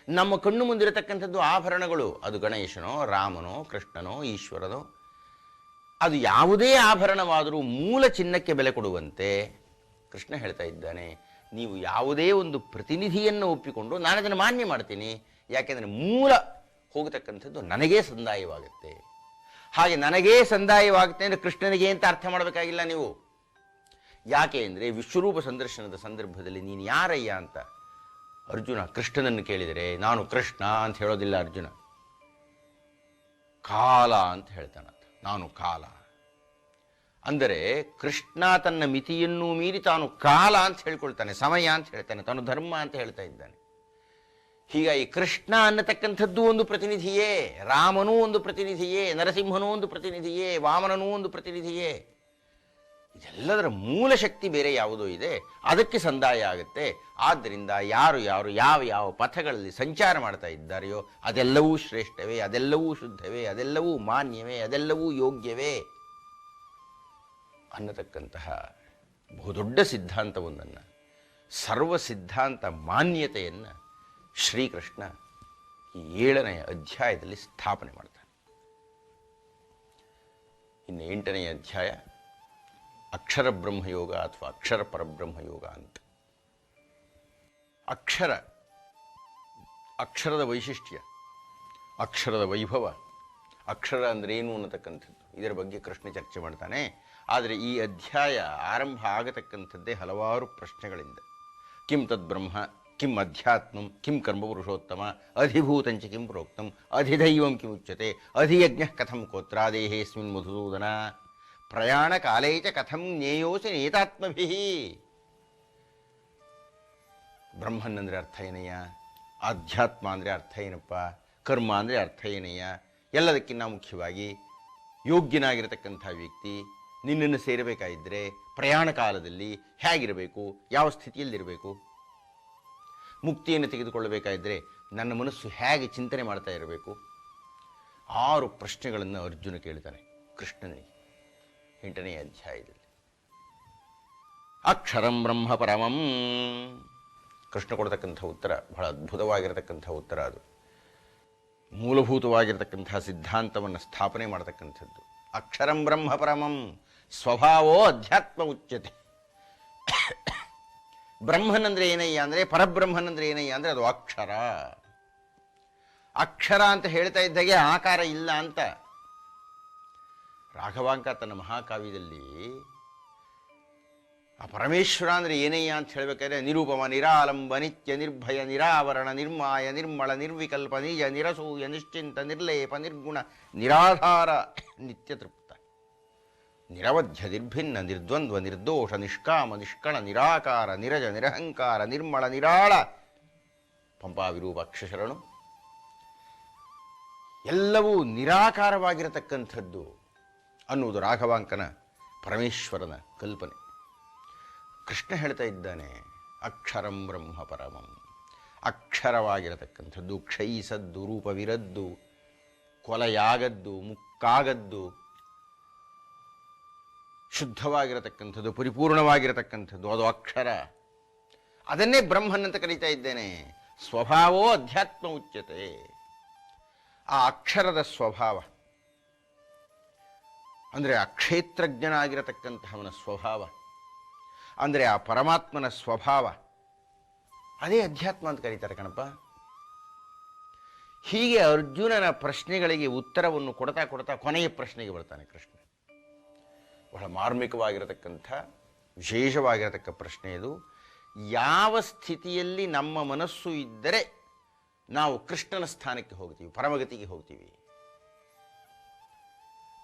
ನಮ್ಮ ಕಣ್ಣು ಮುಂದಿರತಕ್ಕಂಥದ್ದು ಆಭರಣಗಳು. ಅದು ಗಣೇಶನೋ, ರಾಮನೋ, ಕೃಷ್ಣನೋ, ಈಶ್ವರನೋ, ಅದು ಯಾವುದೇ ಆಭರಣವಾದರೂ ಮೂಲ ಚಿನ್ನಕ್ಕೆ ಬೆಲೆ ಕೊಡುವಂತೆ ಕೃಷ್ಣ ಹೇಳ್ತಾ ಇದ್ದಾನೆ. ನೀವು ಯಾವುದೇ ಒಂದು ಪ್ರತಿನಿಧಿಯನ್ನು ಒಪ್ಪಿಕೊಂಡು ನಾನು ಅದನ್ನು ಮಾನ್ಯ ಮಾಡ್ತೀನಿ, ಯಾಕೆಂದರೆ ಮೂಲ ಹೋಗತಕ್ಕಂಥದ್ದು ನನಗೇ ಸಂದಾಯವಾಗುತ್ತೆ. ಹಾಗೆ ನನಗೇ ಸಂದಾಯವಾಗುತ್ತೆ ಅಂದರೆ ಕೃಷ್ಣನಿಗೆ ಅಂತ ಅರ್ಥ ಮಾಡಬೇಕಾಗಿಲ್ಲ ನೀವು. ಯಾಕೆ ಅಂದರೆ ವಿಶ್ವರೂಪ ಸಂದರ್ಶನದ ಸಂದರ್ಭದಲ್ಲಿ ನೀನು ಯಾರಯ್ಯ ಅಂತ ಅರ್ಜುನ ಕೃಷ್ಣನನ್ನು ಕೇಳಿದರೆ, ನಾನು ಕೃಷ್ಣ ಅಂತ ಹೇಳೋದಿಲ್ಲ ಅರ್ಜುನ, ಕಾಲ ಅಂತ ಹೇಳ್ತಾನಂತ. ನಾನು ಕಾಲ ಅಂದರೆ ಕೃಷ್ಣ ತನ್ನ ಮಿತಿಯನ್ನು ಮೀರಿ ತಾನು ಕಾಲ ಅಂತ ಹೇಳ್ಕೊಳ್ತಾನೆ, ಸಮಯ ಅಂತ ಹೇಳ್ತಾನೆ, ತಾನು ಧರ್ಮ ಅಂತ ಹೇಳ್ತಾ ಇದ್ದಾನೆ. ಹೀಗಾಗಿ ಕೃಷ್ಣ ಅನ್ನತಕ್ಕಂಥದ್ದು ಒಂದು ಪ್ರತಿನಿಧಿಯೇ, ರಾಮನೂ ಒಂದು ಪ್ರತಿನಿಧಿಯೇ, ನರಸಿಂಹನೂ ಒಂದು ಪ್ರತಿನಿಧಿಯೇ, ವಾಮನನೂ ಒಂದು ಪ್ರತಿನಿಧಿಯೇ. ಇದೆಲ್ಲದರ ಮೂಲ ಶಕ್ತಿ ಬೇರೆ ಯಾವುದೋ ಇದೆ, ಅದಕ್ಕೆ ಸಂದಾಯ ಆಗುತ್ತೆ. ಆದ್ದರಿಂದ ಯಾರು ಯಾರು ಯಾವ ಯಾವ ಪಥಗಳಲ್ಲಿ ಸಂಚಾರ ಮಾಡ್ತಾ ಇದ್ದಾರೆಯೋ ಅದೆಲ್ಲವೂ ಶ್ರೇಷ್ಠವೇ, ಅದೆಲ್ಲವೂ ಶುದ್ಧವೇ, ಅದೆಲ್ಲವೂ ಮಾನ್ಯವೇ, ಅದೆಲ್ಲವೂ ಯೋಗ್ಯವೇ ಅನ್ನತಕ್ಕಂತಹ ಬಹುದೊಡ್ಡ ಸಿದ್ಧಾಂತವೊಂದನ್ನು, ಸರ್ವ ಸಿದ್ಧಾಂತ ಮಾನ್ಯತೆಯನ್ನು ಶ್ರೀಕೃಷ್ಣ ಈ 7ನೇ ಅಧ್ಯಾಯದಲ್ಲಿ ಸ್ಥಾಪನೆ ಮಾಡ್ತಾನೆ. ಇನ್ನು 8ನೇ ಅಧ್ಯಾಯ ಅಕ್ಷರ ಬ್ರಹ್ಮಯೋಗ ಅಥವಾ ಅಕ್ಷರ ಪರಬ್ರಹ್ಮಯೋಗ ಅಂತ. ಅಕ್ಷರದ ವೈಶಿಷ್ಟ್ಯ, ಅಕ್ಷರದ ವೈಭವ, ಅಕ್ಷರ ಅಂದರೆ ಏನು ಅನ್ನತಕ್ಕಂಥದ್ದು, ಇದರ ಬಗ್ಗೆ ಕೃಷ್ಣ ಚರ್ಚೆ ಮಾಡ್ತಾನೆ. ಆದರೆ ಈ ಅಧ್ಯಾಯ ಆರಂಭ ಆಗತಕ್ಕಂಥದ್ದೇ ಹಲವಾರು ಪ್ರಶ್ನೆಗಳಿಂದ. ಕಿಂ ತದ್ ಬ್ರಹ್ಮ, ಕಿಂ ಅಧ್ಯಾತ್ಮಂ, ಕಿಂ ಕರ್ಮಪುರುಷೋತ್ತಮ, ಅಧಿಭೂತಂಚ ಕಿಂ ಪ್ರೋಕ್ತಂ, ಅಧಿದೈವಂ ಕಿಮುಚ್ಯತೆ, ಅಧಿಯಜ್ಞ ಕಥಂ ಕೋತ್ರಾದೇಹೇಸ್ಮಿನ್ ಮಧುಸೂದನ, ಪ್ರಯಾಣ ಕಾಲೇ ಚ ಕಥಂ ಜ್ಞೇಯೋಸಿ ನೇತಾತ್ಮಭಿ. ಬ್ರಹ್ಮನ್ ಅಂದರೆ ಅರ್ಥ ಏನಯ್ಯ, ಆಧ್ಯಾತ್ಮ ಅಂದರೆ ಅರ್ಥ ಏನಪ್ಪ, ಕರ್ಮ ಅಂದರೆ ಅರ್ಥ ಏನಯ್ಯ, ಎಲ್ಲದಕ್ಕಿಂತ ಮುಖ್ಯವಾಗಿ ಯೋಗ್ಯನಾಗಿರತಕ್ಕಂಥ ವ್ಯಕ್ತಿ ನಿನ್ನನ್ನು ಸೇರಬೇಕಾಗಿದ್ದರೆ ಪ್ರಯಾಣ ಕಾಲದಲ್ಲಿ ಹೇಗಿರಬೇಕು, ಯಾವ ಸ್ಥಿತಿಯಲ್ಲಿರಬೇಕು, ಮುಕ್ತಿಯನ್ನು ತೆಗೆದುಕೊಳ್ಳಬೇಕಾಗಿದ್ದರೆ ನನ್ನ ಮನಸ್ಸು ಹೇಗೆ ಚಿಂತನೆ ಮಾಡ್ತಾ ಇರಬೇಕು. 6 ಪ್ರಶ್ನೆಗಳನ್ನು ಅರ್ಜುನ ಕೇಳ್ತಾನೆ ಕೃಷ್ಣನಿಗೆ 8ನೇ ಅಧ್ಯಾಯದಲ್ಲಿ. ಅಕ್ಷರಂ ಬ್ರಹ್ಮ ಪರಮಂ, ಕೃಷ್ಣ ಕೊಡ್ತಕ್ಕಂಥ ಉತ್ತರ ಬಹಳ ಅದ್ಭುತವಾಗಿರತಕ್ಕಂಥ ಉತ್ತರ. ಅದು ಮೂಲಭೂತವಾಗಿರತಕ್ಕಂಥ ಸಿದ್ಧಾಂತವನ್ನು ಸ್ಥಾಪನೆ ಮಾಡತಕ್ಕಂಥದ್ದು. ಅಕ್ಷರಂ ಬ್ರಹ್ಮ ಪರಮಂ ಸ್ವಭಾವೋ ಅಧ್ಯಾತ್ಮ ಉಚ್ಯತೆ. ಬ್ರಹ್ಮನ್ ಅಂದರೆ ಏನಯ್ಯ ಅಂದರೆ, ಪರಬ್ರಹ್ಮನ್ ಅಂದರೆ ಏನಯ್ಯ ಅಂದರೆ ಅದು ಅಕ್ಷರ. ಅಕ್ಷರ ಅಂತ ಹೇಳ್ತಾ ಇದ್ದಾಗೆ ಆಕಾರ ಇಲ್ಲ ಅಂತ. ರಾಘವಾಂಕ ತನ್ನ ಮಹಾಕಾವ್ಯದಲ್ಲಿ ಆ ಪರಮೇಶ್ವರ ಅಂದರೆ ಏನಯ್ಯ ಅಂತ ಹೇಳಬೇಕಾದ್ರೆ ನಿರೂಪಮ, ನಿರಾಲಂಬ, ನಿತ್ಯ, ನಿರ್ಭಯ, ನಿರಾವರಣ, ನಿರ್ಮಾಯ, ನಿರ್ಮಳ, ನಿರ್ವಿಕಲ್ಪ, ನಿಜ, ನಿರಸೂಯ, ನಿಶ್ಚಿಂತ, ನಿರ್ಲೇಪ, ನಿರ್ಗುಣ, ನಿರಾಧಾರ, ನಿತ್ಯ ತೃಪ್ತ, ನಿರವಧ್ಯ, ನಿರ್ಭಿನ್ನ, ನಿರ್ದ್ವಂದ್ವ, ನಿರ್ದೋಷ, ನಿಷ್ಕಾಮ, ನಿಷ್ಕಣ, ನಿರಾಕಾರ, ನಿರಜ, ನಿರಹಂಕಾರ, ನಿರ್ಮಳ, ನಿರಾಳ, ಪಂಪಾ ವಿರೂಪಾಕ್ಷ ಶರಣು, ಎಲ್ಲವೂ ನಿರಾಕಾರವಾಗಿರತಕ್ಕಂಥದ್ದು ಅನ್ನುವುದು ರಾಘವಾಂಕನ ಪರಮೇಶ್ವರನ ಕಲ್ಪನೆ. ಕೃಷ್ಣ ಹೇಳ್ತಾ ಇದ್ದಾನೆ ಅಕ್ಷರಂ ಬ್ರಹ್ಮ ಪರಮಂ, ಅಕ್ಷರವಾಗಿರತಕ್ಕಂಥದ್ದು, ಕ್ಷಯಿಸದ್ದು, ರೂಪವಿರದ್ದು, ಕೊಲೆಯಾಗದ್ದು, ಮುಕ್ಕಾಗದ್ದು, ಶುದ್ಧವಾಗಿರತಕ್ಕಂಥದ್ದು, ಪರಿಪೂರ್ಣವಾಗಿರತಕ್ಕಂಥದ್ದು, ಅದು ಅಕ್ಷರ. ಅದನ್ನೇ ಬ್ರಹ್ಮನ್ ಅಂತ ಕರೀತಾ ಇದ್ದೇನೆ. ಸ್ವಭಾವೋ ಅಧ್ಯಾತ್ಮ ಉಚ್ಯತೆ. ಆ ಅಕ್ಷರದ ಸ್ವಭಾವ ಅಂದರೆ ಆ ಕ್ಷೇತ್ರಜ್ಞನಾಗಿರತಕ್ಕಂತಹವನ ಸ್ವಭಾವ, ಅಂದರೆ ಆ ಪರಮಾತ್ಮನ ಸ್ವಭಾವ, ಅದೇ ಅಧ್ಯಾತ್ಮ ಅಂತ ಕರೀತಾರೆ ಕಣಪ್ಪ. ಹೀಗೆ ಅರ್ಜುನನ ಪ್ರಶ್ನೆಗಳಿಗೆ ಉತ್ತರವನ್ನು ಕೊಡ್ತಾ ಕೊಡ್ತಾ ಕೊನೆಯ ಪ್ರಶ್ನೆಗೆ ಬರ್ತಾನೆ ಕೃಷ್ಣ. ಬಹಳ ಮಾರ್ಮಿಕವಾಗಿರತಕ್ಕಂಥ ವಿಶೇಷವಾಗಿರತಕ್ಕ ಪ್ರಶ್ನೆ ಇದು. ಯಾವ ಸ್ಥಿತಿಯಲ್ಲಿ ನಮ್ಮ ಮನಸ್ಸು ಇದ್ದರೆ ನಾವು ಕೃಷ್ಣನ ಸ್ಥಾನಕ್ಕೆ ಹೋಗ್ತೀವಿ, ಪರಮಗತಿಗೆ ಹೋಗ್ತೀವಿ?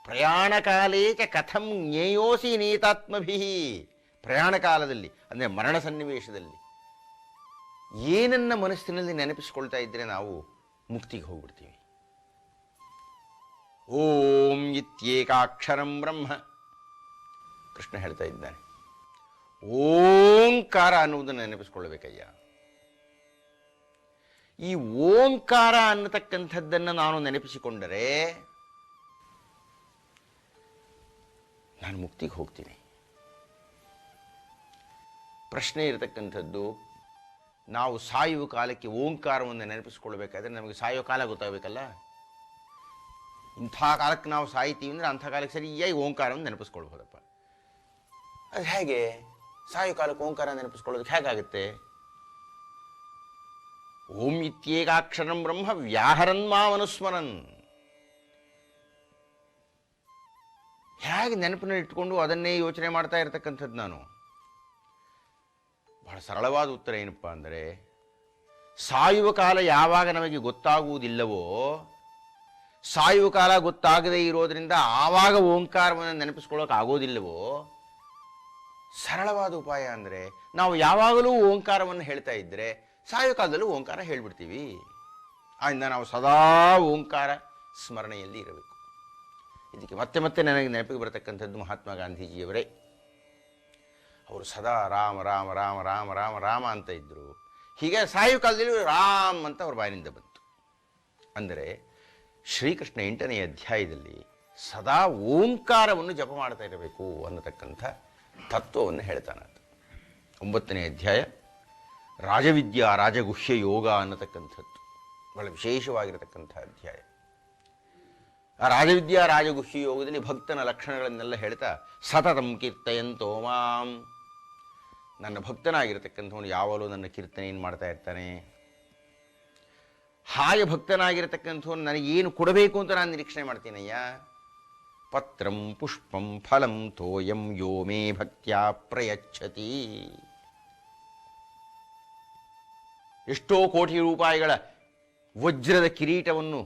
ಪ್ರಯಾಣ ಕಾಲೇ ಚ ಕಥಂ ಜ್ಞೇಯೋಸಿ ನೀತಾತ್ಮಭಿ. ಪ್ರಯಾಣ ಕಾಲದಲ್ಲಿ ಅಂದರೆ ಮರಣ ಸನ್ನಿವೇಶದಲ್ಲಿ ಏನನ್ನ ಮನಸ್ಸಿನಲ್ಲಿ ನೆನಪಿಸ್ಕೊಳ್ತಾ ಇದ್ದರೆ ನಾವು ಮುಕ್ತಿಗೆ ಹೋಗ್ಬಿಡ್ತೀವಿ. ಓಂ ಇತ್ಯೇಕಾಕ್ಷರಂ ಬ್ರಹ್ಮ ಕೃಷ್ಣ ಹೇಳ್ತಾ ಇದ್ದಾನೆ. ಓಂಕಾರ ಅನ್ನುವುದನ್ನು ನೆನಪಿಸ್ಕೊಳ್ಬೇಕಯ್ಯ. ಈ ಓಂಕಾರ ಅನ್ನತಕ್ಕಂಥದ್ದನ್ನು ನಾನು ನೆನಪಿಸಿಕೊಂಡರೆ ನಾನು ಮುಕ್ತಿಗೆ ಹೋಗ್ತೀನಿ. ಪ್ರಶ್ನೆ ಇರತಕ್ಕಂಥದ್ದು, ನಾವು ಸಾಯುವ ಕಾಲಕ್ಕೆ ಓಂಕಾರವನ್ನು ನೆನಪಿಸ್ಕೊಳ್ಬೇಕಾದ್ರೆ ನಮಗೆ ಸಾಯೋ ಕಾಲ ಗೊತ್ತಾಗಬೇಕಲ್ಲ. ಇಂಥ ಕಾಲಕ್ಕೆ ನಾವು ಸಾಯ್ತೀವಿ ಅಂದರೆ ಅಂಥ ಕಾಲಕ್ಕೆ ಸರಿಯಾಗಿ ಓಂಕಾರವನ್ನು ನೆನಪಿಸ್ಕೊಳ್ಬೋದಪ್ಪ. ಅದು ಹೇಗೆ? ಸಾಯೋ ಕಾಲಕ್ಕೆ ಓಂಕಾರ ನೆನಪಿಸ್ಕೊಳ್ಳೋದಕ್ಕೆ ಹೇಗಾಗುತ್ತೆ? ಓಂ ಇತ್ಯೇಕಾಕ್ಷರಂ ಬ್ರಹ್ಮ ವ್ಯಾಹರನ್ ಮಾಮನುಸ್ಮರನ್. ಹೇಗೆ ನೆನಪಿನಲ್ಲಿ ಇಟ್ಕೊಂಡು ಅದನ್ನೇ ಯೋಚನೆ ಮಾಡ್ತಾ ಇರತಕ್ಕಂಥದ್ದು ನಾನು? ಬಹಳ ಸರಳವಾದ ಉತ್ತರ ಏನಪ್ಪ ಅಂದರೆ, ಸಾಯುವ ಕಾಲ ಯಾವಾಗ ನಮಗೆ ಗೊತ್ತಾಗುವುದಿಲ್ಲವೋ, ಸಾಯುವ ಕಾಲ ಗೊತ್ತಾಗದೇ ಇರೋದರಿಂದ ಆವಾಗ ಓಂಕಾರವನ್ನು ನೆನಪಿಸ್ಕೊಳ್ಳೋಕೆ ಆಗೋದಿಲ್ಲವೋ, ಸರಳವಾದ ಉಪಾಯ ಅಂದರೆ ನಾವು ಯಾವಾಗಲೂ ಓಂಕಾರವನ್ನು ಹೇಳ್ತಾ ಇದ್ದರೆ ಸಾಯೋ ಕಾಲದಲ್ಲೂ ಓಂಕಾರ ಹೇಳ್ಬಿಡ್ತೀವಿ. ಆದ್ದರಿಂದ ನಾವು ಸದಾ ಓಂಕಾರ ಸ್ಮರಣೆಯಲ್ಲಿ ಇರಬೇಕು. ಇದಕ್ಕೆ ಮತ್ತೆ ಮತ್ತೆ ನನಗೆ ನೆನಪಿಗೆ ಬರತಕ್ಕಂಥದ್ದು ಮಹಾತ್ಮ ಗಾಂಧೀಜಿಯವರೇ. ಅವರು ಸದಾ ರಾಮ ರಾಮ ರಾಮ ರಾಮ ರಾಮ ರಾಮ ಅಂತ ಇದ್ದರು. ಹೀಗೆ ಸಾಯೋ ಕಾಲದಲ್ಲಿ ರಾಮ್ ಅಂತ ಅವ್ರ ಬಾಯಿನಿಂದ ಬಂತು. ಅಂದರೆ ಶ್ರೀಕೃಷ್ಣ 8ನೇ ಅಧ್ಯಾಯದಲ್ಲಿ ಸದಾ ಓಂಕಾರವನ್ನು ಜಪ ಮಾಡ್ತಾ ಇರಬೇಕು ಅನ್ನತಕ್ಕಂಥ ತತ್ವವನ್ನು ಹೇಳ್ತಾನೆ. 9ನೇ ಅಧ್ಯಾಯ ರಾಜವಿದ್ಯಾ ರಾಜಗುಹ್ಯ ಯೋಗ ಅನ್ನತಕ್ಕಂಥದ್ದು ಬಹಳ ವಿಶೇಷವಾಗಿರತಕ್ಕಂಥ ಅಧ್ಯಾಯ. ಆ ರಾಜವಿದ್ಯಾ ರಾಜಗುಹ್ಯ ಯೋಗದಲ್ಲಿ ಭಕ್ತನ ಲಕ್ಷಣಗಳನ್ನೆಲ್ಲ ಹೇಳ್ತಾ ಸತತಂ ಕೀರ್ತಯಂತೋ ಮಾಂ, ನನ್ನ ಭಕ್ತನಾಗಿರತಕ್ಕಂಥವನು ಯಾವಾಗಲೂ ನನ್ನ ಕೀರ್ತನೆಯನ್ನು ಮಾಡ್ತಾ ಇರ್ತಾನೆ. ಹಾಗೆ ಭಕ್ತನಾಗಿರತಕ್ಕಂಥವನು ನನಗೇನು ಕೊಡಬೇಕು ಅಂತ ನಾನು ನಿರೀಕ್ಷಣೆ ಮಾಡ್ತೀನಯ್ಯ. ಪತ್ರಂ ಪುಷ್ಪಂ ಫಲಂ ತೋಯಂ ಯೋ ಮೇ ಭಕ್ತ್ಯಾ ಪ್ರಯಚ್ಛತಿ. ಎಷ್ಟೋ ಕೋಟಿ ರೂಪಾಯಿಗಳ ವಜ್ರದ ಕಿರೀಟವನ್ನು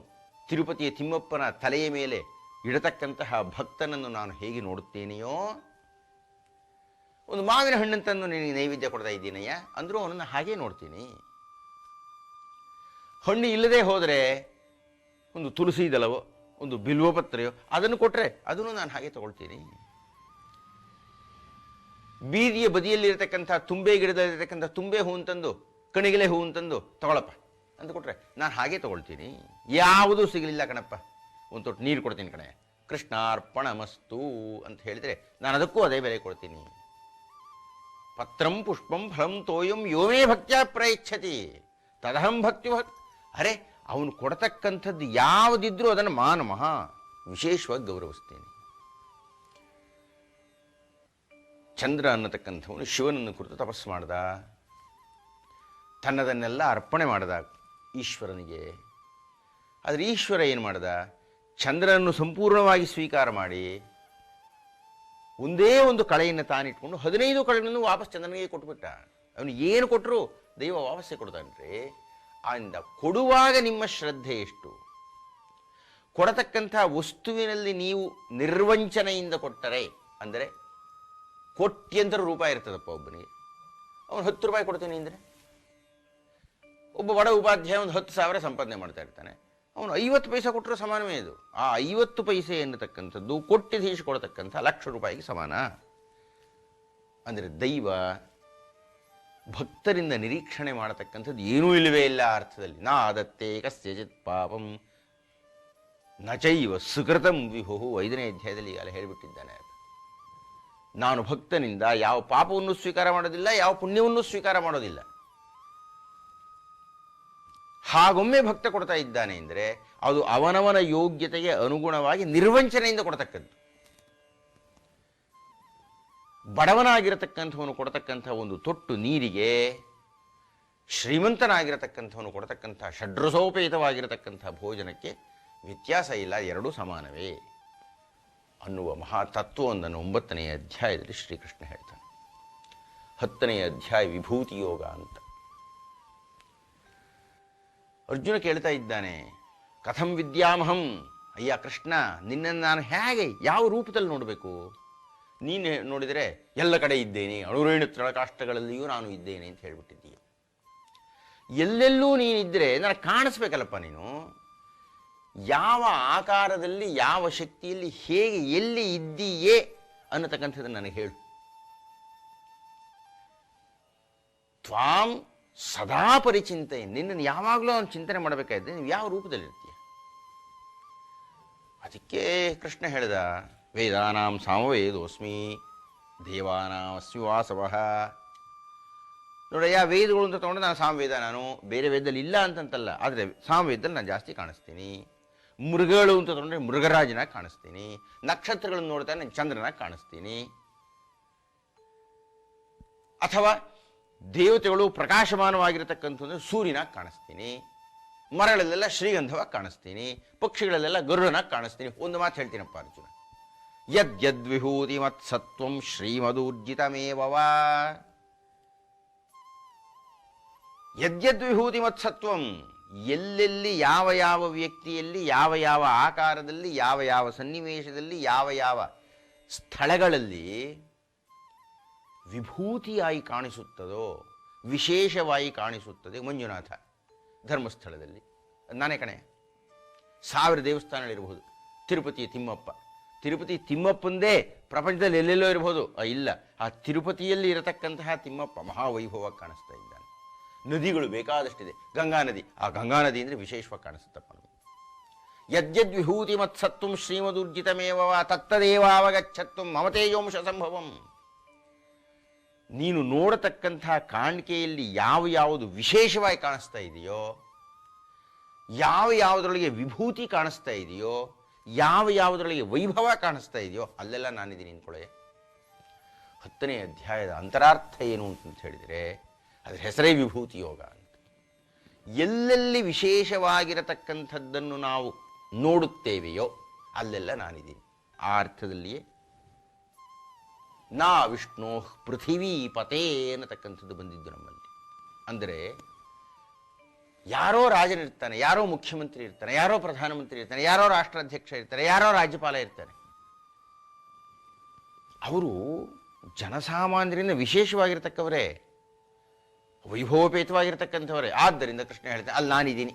ತಿರುಪತಿಯ ತಿಮ್ಮಪ್ಪನ ತಲೆಯ ಮೇಲೆ ಇಡತಕ್ಕಂತಹ ಭಕ್ತನನ್ನು ನಾನು ಹೇಗೆ ನೋಡುತ್ತೇನೆಯೋ, ಒಂದು ಮಾವಿನ ಹಣ್ಣಂತಂದು ನಿನಗೆ ನೈವೇದ್ಯ ಕೊಡ್ತಾ ಇದ್ದೀನಯ್ಯ ಅಂದರೂ ಅವನನ್ನು ಹಾಗೇ ನೋಡ್ತೀನಿ. ಹಣ್ಣು ಇಲ್ಲದೆ ಹೋದರೆ ಒಂದು ತುಳಸಿ ದಳವೋ ಒಂದು ಬಿಲ್ವಪತ್ರೆಯೋ ಅದನ್ನು ಕೊಟ್ಟರೆ ಅದನ್ನು ನಾನು ಹಾಗೆ ತಗೊಳ್ತೀನಿ. ಬೀದಿಯ ಬದಿಯಲ್ಲಿರತಕ್ಕಂಥ ತುಂಬೆ ಗಿಡದಲ್ಲಿರತಕ್ಕಂಥ ತುಂಬೆ ಹೂ ಅಂತಂದು ಕಣಿಗಲೆ ಹೂ ಅಂತಂದು ತಗೊಳಪ್ಪ ಅಂತ ಕೊಟ್ಟರೆ ನಾನು ಹಾಗೆ ತಗೊಳ್ತೀನಿ. ಯಾವುದೂ ಸಿಗಲಿಲ್ಲ ಕಣಪ್ಪ, ಒಂದು ತೊಟ್ಟು ನೀರು ಕೊಡ್ತೀನಿ ಕಣೆ, ಕೃಷ್ಣಾರ್ಪಣಮಸ್ತು ಅಂತ ಹೇಳಿದರೆ ನಾನು ಅದಕ್ಕೂ ಅದೇ ಬೆಲೆ ಕೊಡ್ತೀನಿ. ಪತ್ರಂ ಪುಷ್ಪಂ ಫಲಂ ತೋಯಂ ಯೋಮೇ ಭಕ್ತ್ಯಾ ಪ್ರಯಚ್ಛತಿ ತದಹಂ ಭಕ್ತಿ. ಅರೆ, ಅವನು ಕೊಡತಕ್ಕಂಥದ್ದು ಯಾವುದಿದ್ರೂ ಅದನ್ನು ಮಹಾ ವಿಶೇಷವಾಗಿ ಗೌರವಿಸ್ತೇನೆ. ಚಂದ್ರ ಅನ್ನತಕ್ಕಂಥವನು ಶಿವನನ್ನು ಕುರಿತು ತಪಸ್ಸು ಮಾಡ್ದ, ತನ್ನದನ್ನೆಲ್ಲ ಅರ್ಪಣೆ ಮಾಡ್ದ ಈಶ್ವರನಿಗೆ. ಆದರೆ ಈಶ್ವರ ಏನು ಮಾಡ್ದ? ಚಂದ್ರನನ್ನು ಸಂಪೂರ್ಣವಾಗಿ ಸ್ವೀಕಾರ ಮಾಡಿ ಒಂದೇ ಒಂದು ಕಳೆಯನ್ನು ತಾನಿಟ್ಕೊಂಡು 15 ಕಳೆಗಳನ್ನು ವಾಪಸ್ ಚಂದ್ರನಿಗೆ ಕೊಟ್ಬಿಟ್ಟ. ಅವನು ಏನು ಕೊಟ್ಟರು ದೈವ ವಾಪಸ್ಸೇ ಕೊಡ್ತಾನ್ರಿ. ಆದ್ದರಿಂದ ಕೊಡುವಾಗ ನಿಮ್ಮ ಶ್ರದ್ಧೆ ಎಷ್ಟು, ಕೊಡತಕ್ಕಂಥ ವಸ್ತುವಿನಲ್ಲಿ ನೀವು ನಿರ್ವಂಚನೆಯಿಂದ ಕೊಟ್ಟರೆ, ಅಂದರೆ ಕೋಟ್ಯಂತರ ರೂಪಾಯಿ ಇರ್ತದಪ್ಪ ಒಬ್ಬನಿಗೆ, ಅವನು 10 ರೂಪಾಯಿ ಕೊಡ್ತೀನಿ ಅಂದರೆ, ಒಬ್ಬ ಬಡ ಉಪಾಧ್ಯಾಯ ಒಂದು 10,000 ಸಂಪಾದನೆ ಮಾಡ್ತಾ ಇರ್ತಾನೆ, ಅವನು 50 ಪೈಸೆ ಕೊಟ್ಟರು ಸಮಾನವೇ ಇದು. ಆ 50 ಪೈಸೆ ಎನ್ನತಕ್ಕಂಥದ್ದು ಕೋಟ್ಯಧೀಶ ಕೊಡತಕ್ಕಂಥ 1,00,000 ರೂಪಾಯಿಗೆ ಸಮಾನ. ಅಂದರೆ ದೈವ ಭಕ್ತರಿಂದ ನಿರೀಕ್ಷಣೆ ಮಾಡತಕ್ಕಂಥದ್ದು ಏನೂ ಇಲ್ಲವೇ ಇಲ್ಲ ಆ ಅರ್ಥದಲ್ಲಿ. ನಾ ಆದತ್ತೇ ಕಸ್ಯಚಿತ್ ಪಾಪಂ ನ ಚೈವ ಸುಕೃತಂ ವಿಭು 5ನೇ ಅಧ್ಯಾಯದಲ್ಲಿ ಈಗಲೇ ಹೇಳಿಬಿಟ್ಟಿದ್ದಾನೆ. ನಾನು ಭಕ್ತನಿಂದ ಯಾವ ಪಾಪವನ್ನು ಸ್ವೀಕಾರ ಮಾಡೋದಿಲ್ಲ, ಯಾವ ಪುಣ್ಯವನ್ನು ಸ್ವೀಕಾರ ಮಾಡೋದಿಲ್ಲ. ಹಾಗೊಮ್ಮೆ ಭಕ್ತ ಕೊಡ್ತಾ ಇದ್ದಾನೆ ಅಂದರೆ ಅದು ಅವನವನ ಯೋಗ್ಯತೆಗೆ ಅನುಗುಣವಾಗಿ ನಿರ್ವಂಚನೆಯಿಂದ ಕೊಡ್ತಕ್ಕದ್ದು. ಬಡವನಾಗಿರತಕ್ಕಂಥವನು ಕೊಡತಕ್ಕಂಥ ಒಂದು ತೊಟ್ಟು ನೀರಿಗೆ, ಶ್ರೀಮಂತನಾಗಿರತಕ್ಕಂಥವನು ಕೊಡತಕ್ಕಂಥ ಷಡ್ರಸೋಪೇತವಾಗಿರತಕ್ಕಂಥ ಭೋಜನಕ್ಕೆ ವ್ಯತ್ಯಾಸ ಇಲ್ಲ, ಎರಡೂ ಸಮಾನವೇ ಅನ್ನುವ ಮಹಾತತ್ವವೊಂದನ್ನು 9ನೇ ಅಧ್ಯಾಯದಲ್ಲಿ ಶ್ರೀಕೃಷ್ಣ ಹೇಳ್ತಾನೆ. 10ನೇ ಅಧ್ಯಾಯ ವಿಭೂತಿ ಯೋಗ ಅಂತ. ಅರ್ಜುನ ಕೇಳ್ತಾ ಇದ್ದಾನೆ, ಕಥಂ ವಿದ್ಯಾಮಹಂ, ಅಯ್ಯ ಕೃಷ್ಣ, ನಿನ್ನನ್ನು ನಾನು ಹೇಗೆ ಯಾವ ರೂಪದಲ್ಲಿ ನೋಡಬೇಕು? ನೀನು ನೋಡಿದರೆ ಎಲ್ಲ ಕಡೆ ಇದ್ದೇನೆ, ಅಣುರೇಣು ತಳಕಾಷ್ಟಗಳಲ್ಲಿಯೂ ನಾನು ಇದ್ದೇನೆ ಅಂತ ಹೇಳ್ಬಿಟ್ಟಿದ್ದೀಯ. ಎಲ್ಲೆಲ್ಲೂ ನೀನಿದ್ದರೆ ನನಗೆ ಕಾಣಿಸ್ಬೇಕಲ್ಲಪ್ಪ. ನೀನು ಯಾವ ಆಕಾರದಲ್ಲಿ, ಯಾವ ಶಕ್ತಿಯಲ್ಲಿ, ಹೇಗೆ, ಎಲ್ಲಿ ಇದ್ದೀಯೇ ಅನ್ನತಕ್ಕಂಥದ್ದನ್ನು ನನಗೆ ಹೇಳು. ತ್ವಾಂ ಸದಾ ಪರಿಚಿಂತೆಯ, ನಿನ್ನನ್ನು ಯಾವಾಗಲೂ ಅವನು ಚಿಂತನೆ ಮಾಡಬೇಕಾದ್ರೆ ನೀವು ಯಾವ ರೂಪದಲ್ಲಿರ್ತೀಯ? ಅದಕ್ಕೆ ಕೃಷ್ಣ ಹೇಳಿದ, ವೇದಾನಾಂ ಸಾಮವೇದೋಸ್ಮಿ ದೇವಾನಾಮಸ್ಮಿ ವಾಸವಃ. ನೋಡಯ್ಯ, ವೇದಗಳು ಅಂತ ತೊಗೊಂಡು ನಾನು ಸಾಮವೇದ, ನಾನು ಬೇರೆ ವೇದದಲ್ಲಿ ಇಲ್ಲ ಅಂತಂತಲ್ಲ, ಆದರೆ ಸಾಮವೇದದಲ್ಲಿ ನಾನು ಜಾಸ್ತಿ ಕಾಣಿಸ್ತೀನಿ. ಮೃಗಗಳು ಅಂತ ತೊಗೊಂಡ್ರೆ ಮೃಗರಾಜನಾಗಿ ಕಾಣಿಸ್ತೀನಿ. ನಕ್ಷತ್ರಗಳನ್ನು ನೋಡ್ತಾ ನಾನು ಚಂದ್ರನಾಗಿ ಕಾಣಿಸ್ತೀನಿ. ಅಥವಾ ದೇವತೆಗಳು ಪ್ರಕಾಶಮಾನವಾಗಿರತಕ್ಕಂಥದ್ದು ಸೂರ್ಯನಾಗಿ ಕಾಣಿಸ್ತೀನಿ. ಮರಗಳಲ್ಲೆಲ್ಲ ಶ್ರೀಗಂಧವಾಗಿ ಕಾಣಿಸ್ತೀನಿ. ಪಕ್ಷಿಗಳಲ್ಲೆಲ್ಲ ಗರುಡನಾಗಿ ಕಾಣಿಸ್ತೀನಿ. ಒಂದು ಮಾತು ಹೇಳ್ತೀನಪ್ಪ ಅರ್ಜುನ, ಯದ್ಯದ್ವಿಭೂತಿ ಮತ್ಸತ್ವಂ ಶ್ರೀಮದೂರ್ಜಿತಮೇವವಾ. ಯದ್ಯದ್ವಿಭೂತಿ ಮತ್ಸತ್ವಂ, ಎಲ್ಲೆಲ್ಲಿ ಯಾವ ಯಾವ ವ್ಯಕ್ತಿಯಲ್ಲಿ, ಯಾವ ಯಾವ ಆಕಾರದಲ್ಲಿ, ಯಾವ ಯಾವ ಸನ್ನಿವೇಶದಲ್ಲಿ, ಯಾವ ಯಾವ ಸ್ಥಳಗಳಲ್ಲಿ ವಿಭೂತಿಯಾಗಿ ಕಾಣಿಸುತ್ತದೋ, ವಿಶೇಷವಾಗಿ ಕಾಣಿಸುತ್ತದೆ. ಮಂಜುನಾಥ ಧರ್ಮಸ್ಥಳದಲ್ಲಿ, ನಾನೇ ಕಣೆ, 1000 ದೇವಸ್ಥಾನಗಳಿರಬಹುದು. ತಿರುಪತಿ ತಿಮ್ಮಪ್ಪ, ತಿರುಪತಿ ತಿಮ್ಮಪ್ಪಂದೇ ಪ್ರಪಂಚದಲ್ಲಿ ಎಲ್ಲೆಲ್ಲೋ ಇರಬಹುದು, ಇಲ್ಲ, ಆ ತಿರುಪತಿಯಲ್ಲಿ ಇರತಕ್ಕಂತಹ ತಿಮ್ಮಪ್ಪ ಮಹಾವೈಭವವಾಗಿ ಕಾಣಿಸ್ತಾ ಇದ್ದಾನೆ. ನದಿಗಳು ಬೇಕಾದಷ್ಟಿದೆ. ಗಂಗಾ ನದಿ, ಆ ಗಂಗಾ ನದಿ ಅಂದರೆ ವಿಶೇಷವಾಗಿ ಕಾಣಿಸುತ್ತಪ್ಪ ನಮಗೆ. ಯದ್ಯದ್ವಿಭೂತಿ ಮತ್ಸತ್ವಂ ಶ್ರೀಮದೂರ್ಜಿತಮೇವ ತತ್ತದೇವಾವಗಚ್ಚತ್ವಂ ಮಮತೇಯೋಂಶ ಸಂಭವಂ. ನೀನು ನೋಡತಕ್ಕಂಥ ಕಾಣಿಕೆಯಲ್ಲಿ ಯಾವ ಯಾವುದು ವಿಶೇಷವಾಗಿ ಕಾಣಿಸ್ತಾ ಇದೆಯೋ, ಯಾವ ಯಾವುದರೊಳಗೆ ವಿಭೂತಿ ಕಾಣಿಸ್ತಾ ಇದೆಯೋ, ಯಾವ ಯಾವುದರೊಳಗೆ ವೈಭವ ಕಾಣಿಸ್ತಾ ಇದೆಯೋ ಅಲ್ಲೆಲ್ಲ ನಾನಿದ್ದೀನಿ ನಿಂತ್ಕೊಳ್ಳೆ. 10ನೇ ಅಧ್ಯಾಯದ ಅಂತರಾರ್ಥ ಏನು ಅಂತ ಹೇಳಿದರೆ ಅದರ ಹೆಸರೇ ವಿಭೂತಿ ಯೋಗ ಅಂತ. ಎಲ್ಲೆಲ್ಲಿ ವಿಶೇಷವಾಗಿರತಕ್ಕಂಥದ್ದನ್ನು ನಾವು ನೋಡುತ್ತೇವೆಯೋ ಅಲ್ಲೆಲ್ಲ ನಾನಿದ್ದೀನಿ. ಆ ಅರ್ಥದಲ್ಲಿಯೇ ನಾ ವಿಷ್ಣು ಪೃಥಿವೀಪತೇ ಅನ್ನತಕ್ಕಂಥದ್ದು ಬಂದಿದ್ದು ನಮ್ಮಲ್ಲಿ. ಅಂದರೆ ಯಾರೋ ರಾಜನಿರ್ತಾನೆ, ಯಾರೋ ಮುಖ್ಯಮಂತ್ರಿ ಇರ್ತಾನೆ, ಯಾರೋ ಪ್ರಧಾನಮಂತ್ರಿ ಇರ್ತಾನೆ, ಯಾರೋ ರಾಷ್ಟ್ರಾಧ್ಯಕ್ಷ ಇರ್ತಾರೆ, ಯಾರೋ ರಾಜ್ಯಪಾಲ ಇರ್ತಾರೆ. ಅವರು ಜನಸಾಮಾನ್ಯರಿಂದ ವಿಶೇಷವಾಗಿರ್ತಕ್ಕವರೇ, ವೈಭವೋಪೇತವಾಗಿರ್ತಕ್ಕಂಥವರೇ. ಆದ್ದರಿಂದ ಕೃಷ್ಣ ಹೇಳ್ತಾನೆ, ಅಲ್ಲಿ ನಾನಿದ್ದೀನಿ.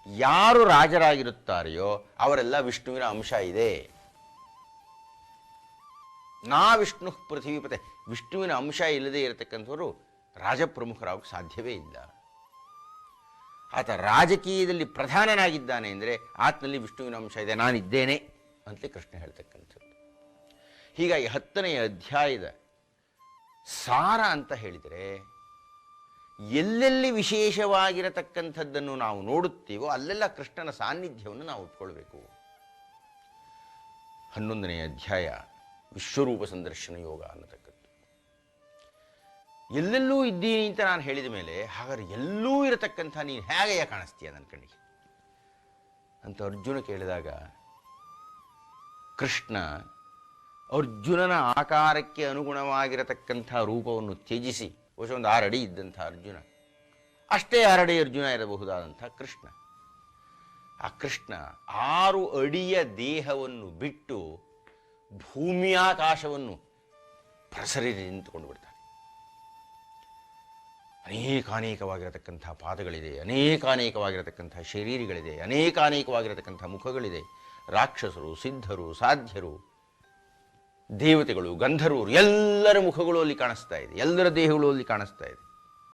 ಯಾರು ರಾಜರಾಗಿರುತ್ತಾರೆಯೋ ಅವರೆಲ್ಲ ವಿಷ್ಣುವಿನ ಅಂಶ ಇದೆ. ನಾ ವಿಷ್ಣು ಪೃಥ್ವೀಪತೆ, ವಿಷ್ಣುವಿನ ಅಂಶ ಇಲ್ಲದೆ ಇರತಕ್ಕಂಥವರು ರಾಜಪ್ರಮುಖರಾಗೋಕ್ಕೆ ಸಾಧ್ಯವೇ ಇಲ್ಲ. ಆತ ರಾಜಕೀಯದಲ್ಲಿ ಪ್ರಧಾನನಾಗಿದ್ದಾನೆ ಅಂದರೆ ಆತನಲ್ಲಿ ವಿಷ್ಣುವಿನ ಅಂಶ ಇದೆ, ನಾನಿದ್ದೇನೆ ಅಂತಲೇ ಕೃಷ್ಣ ಹೇಳ್ತಕ್ಕಂಥದ್ದು. ಹೀಗಾಗಿ 10ನೇ ಅಧ್ಯಾಯದ ಸಾರ ಅಂತ ಹೇಳಿದರೆ, ಎಲ್ಲೆಲ್ಲಿ ವಿಶೇಷವಾಗಿರತಕ್ಕಂಥದ್ದನ್ನು ನಾವು ನೋಡುತ್ತೀವೋ ಅಲ್ಲೆಲ್ಲ ಕೃಷ್ಣನ ಸಾನ್ನಿಧ್ಯವನ್ನು ನಾವು ಒಪ್ಕೊಳ್ಬೇಕು. 11ನೇ ಅಧ್ಯಾಯ ವಿಶ್ವರೂಪ ಸಂದರ್ಶನ ಯೋಗ ಅನ್ನತಕ್ಕದ್ದು. ಎಲ್ಲೆಲ್ಲೂ ಇದ್ದೀನಿ ಅಂತ ನಾನು ಹೇಳಿದ ಮೇಲೆ, ಹಾಗಾದ್ರೆ ಎಲ್ಲೂ ಇರತಕ್ಕಂಥ ನೀನು ಹೇಗೆಯ ಕಾಣಿಸ್ತೀಯ ನನ್ನ ಕಣ್ಣಿಗೆ ಅಂತ ಅರ್ಜುನ ಕೇಳಿದಾಗ, ಕೃಷ್ಣ ಅರ್ಜುನನ ಆಕಾರಕ್ಕೆ ಅನುಗುಣವಾಗಿರತಕ್ಕಂಥ ರೂಪವನ್ನು ತ್ಯಜಿಸಿ, ಒಂದು 6 ಅಡಿ ಇದ್ದಂಥ ಅರ್ಜುನ, ಅಷ್ಟೇ 6 ಅಡಿ ಅರ್ಜುನ ಇರಬಹುದಾದಂಥ ಕೃಷ್ಣ, ಆ ಕೃಷ್ಣ 6 ಅಡಿಯ ದೇಹವನ್ನು ಬಿಟ್ಟು ಭೂಮಿಯಾಕಾಶವನ್ನು ಪ್ರಸರಿ ನಿಂತುಕೊಂಡು ಬಿಡ್ತಾನೆ. ಅನೇಕಾನೇಕವಾಗಿರತಕ್ಕಂಥ ಪಾದಗಳಿದೆ, ಅನೇಕಾನೇಕವಾಗಿರತಕ್ಕಂಥ ಶರೀರಗಳಿದೆ, ಅನೇಕಾನೇಕವಾಗಿರತಕ್ಕಂಥ ಮುಖಗಳಿದೆ. ರಾಕ್ಷಸರು, ಸಿದ್ಧರು, ಸಾಧ್ಯರು, ದೇವತೆಗಳು, ಗಂಧರ್ವರು ಎಲ್ಲರ ಮುಖಗಳು ಅಲ್ಲಿ ಕಾಣಿಸ್ತಾ ಇದೆ, ಎಲ್ಲರ ದೇಹಗಳು ಅಲ್ಲಿ ಕಾಣಿಸ್ತಾ ಇದೆ.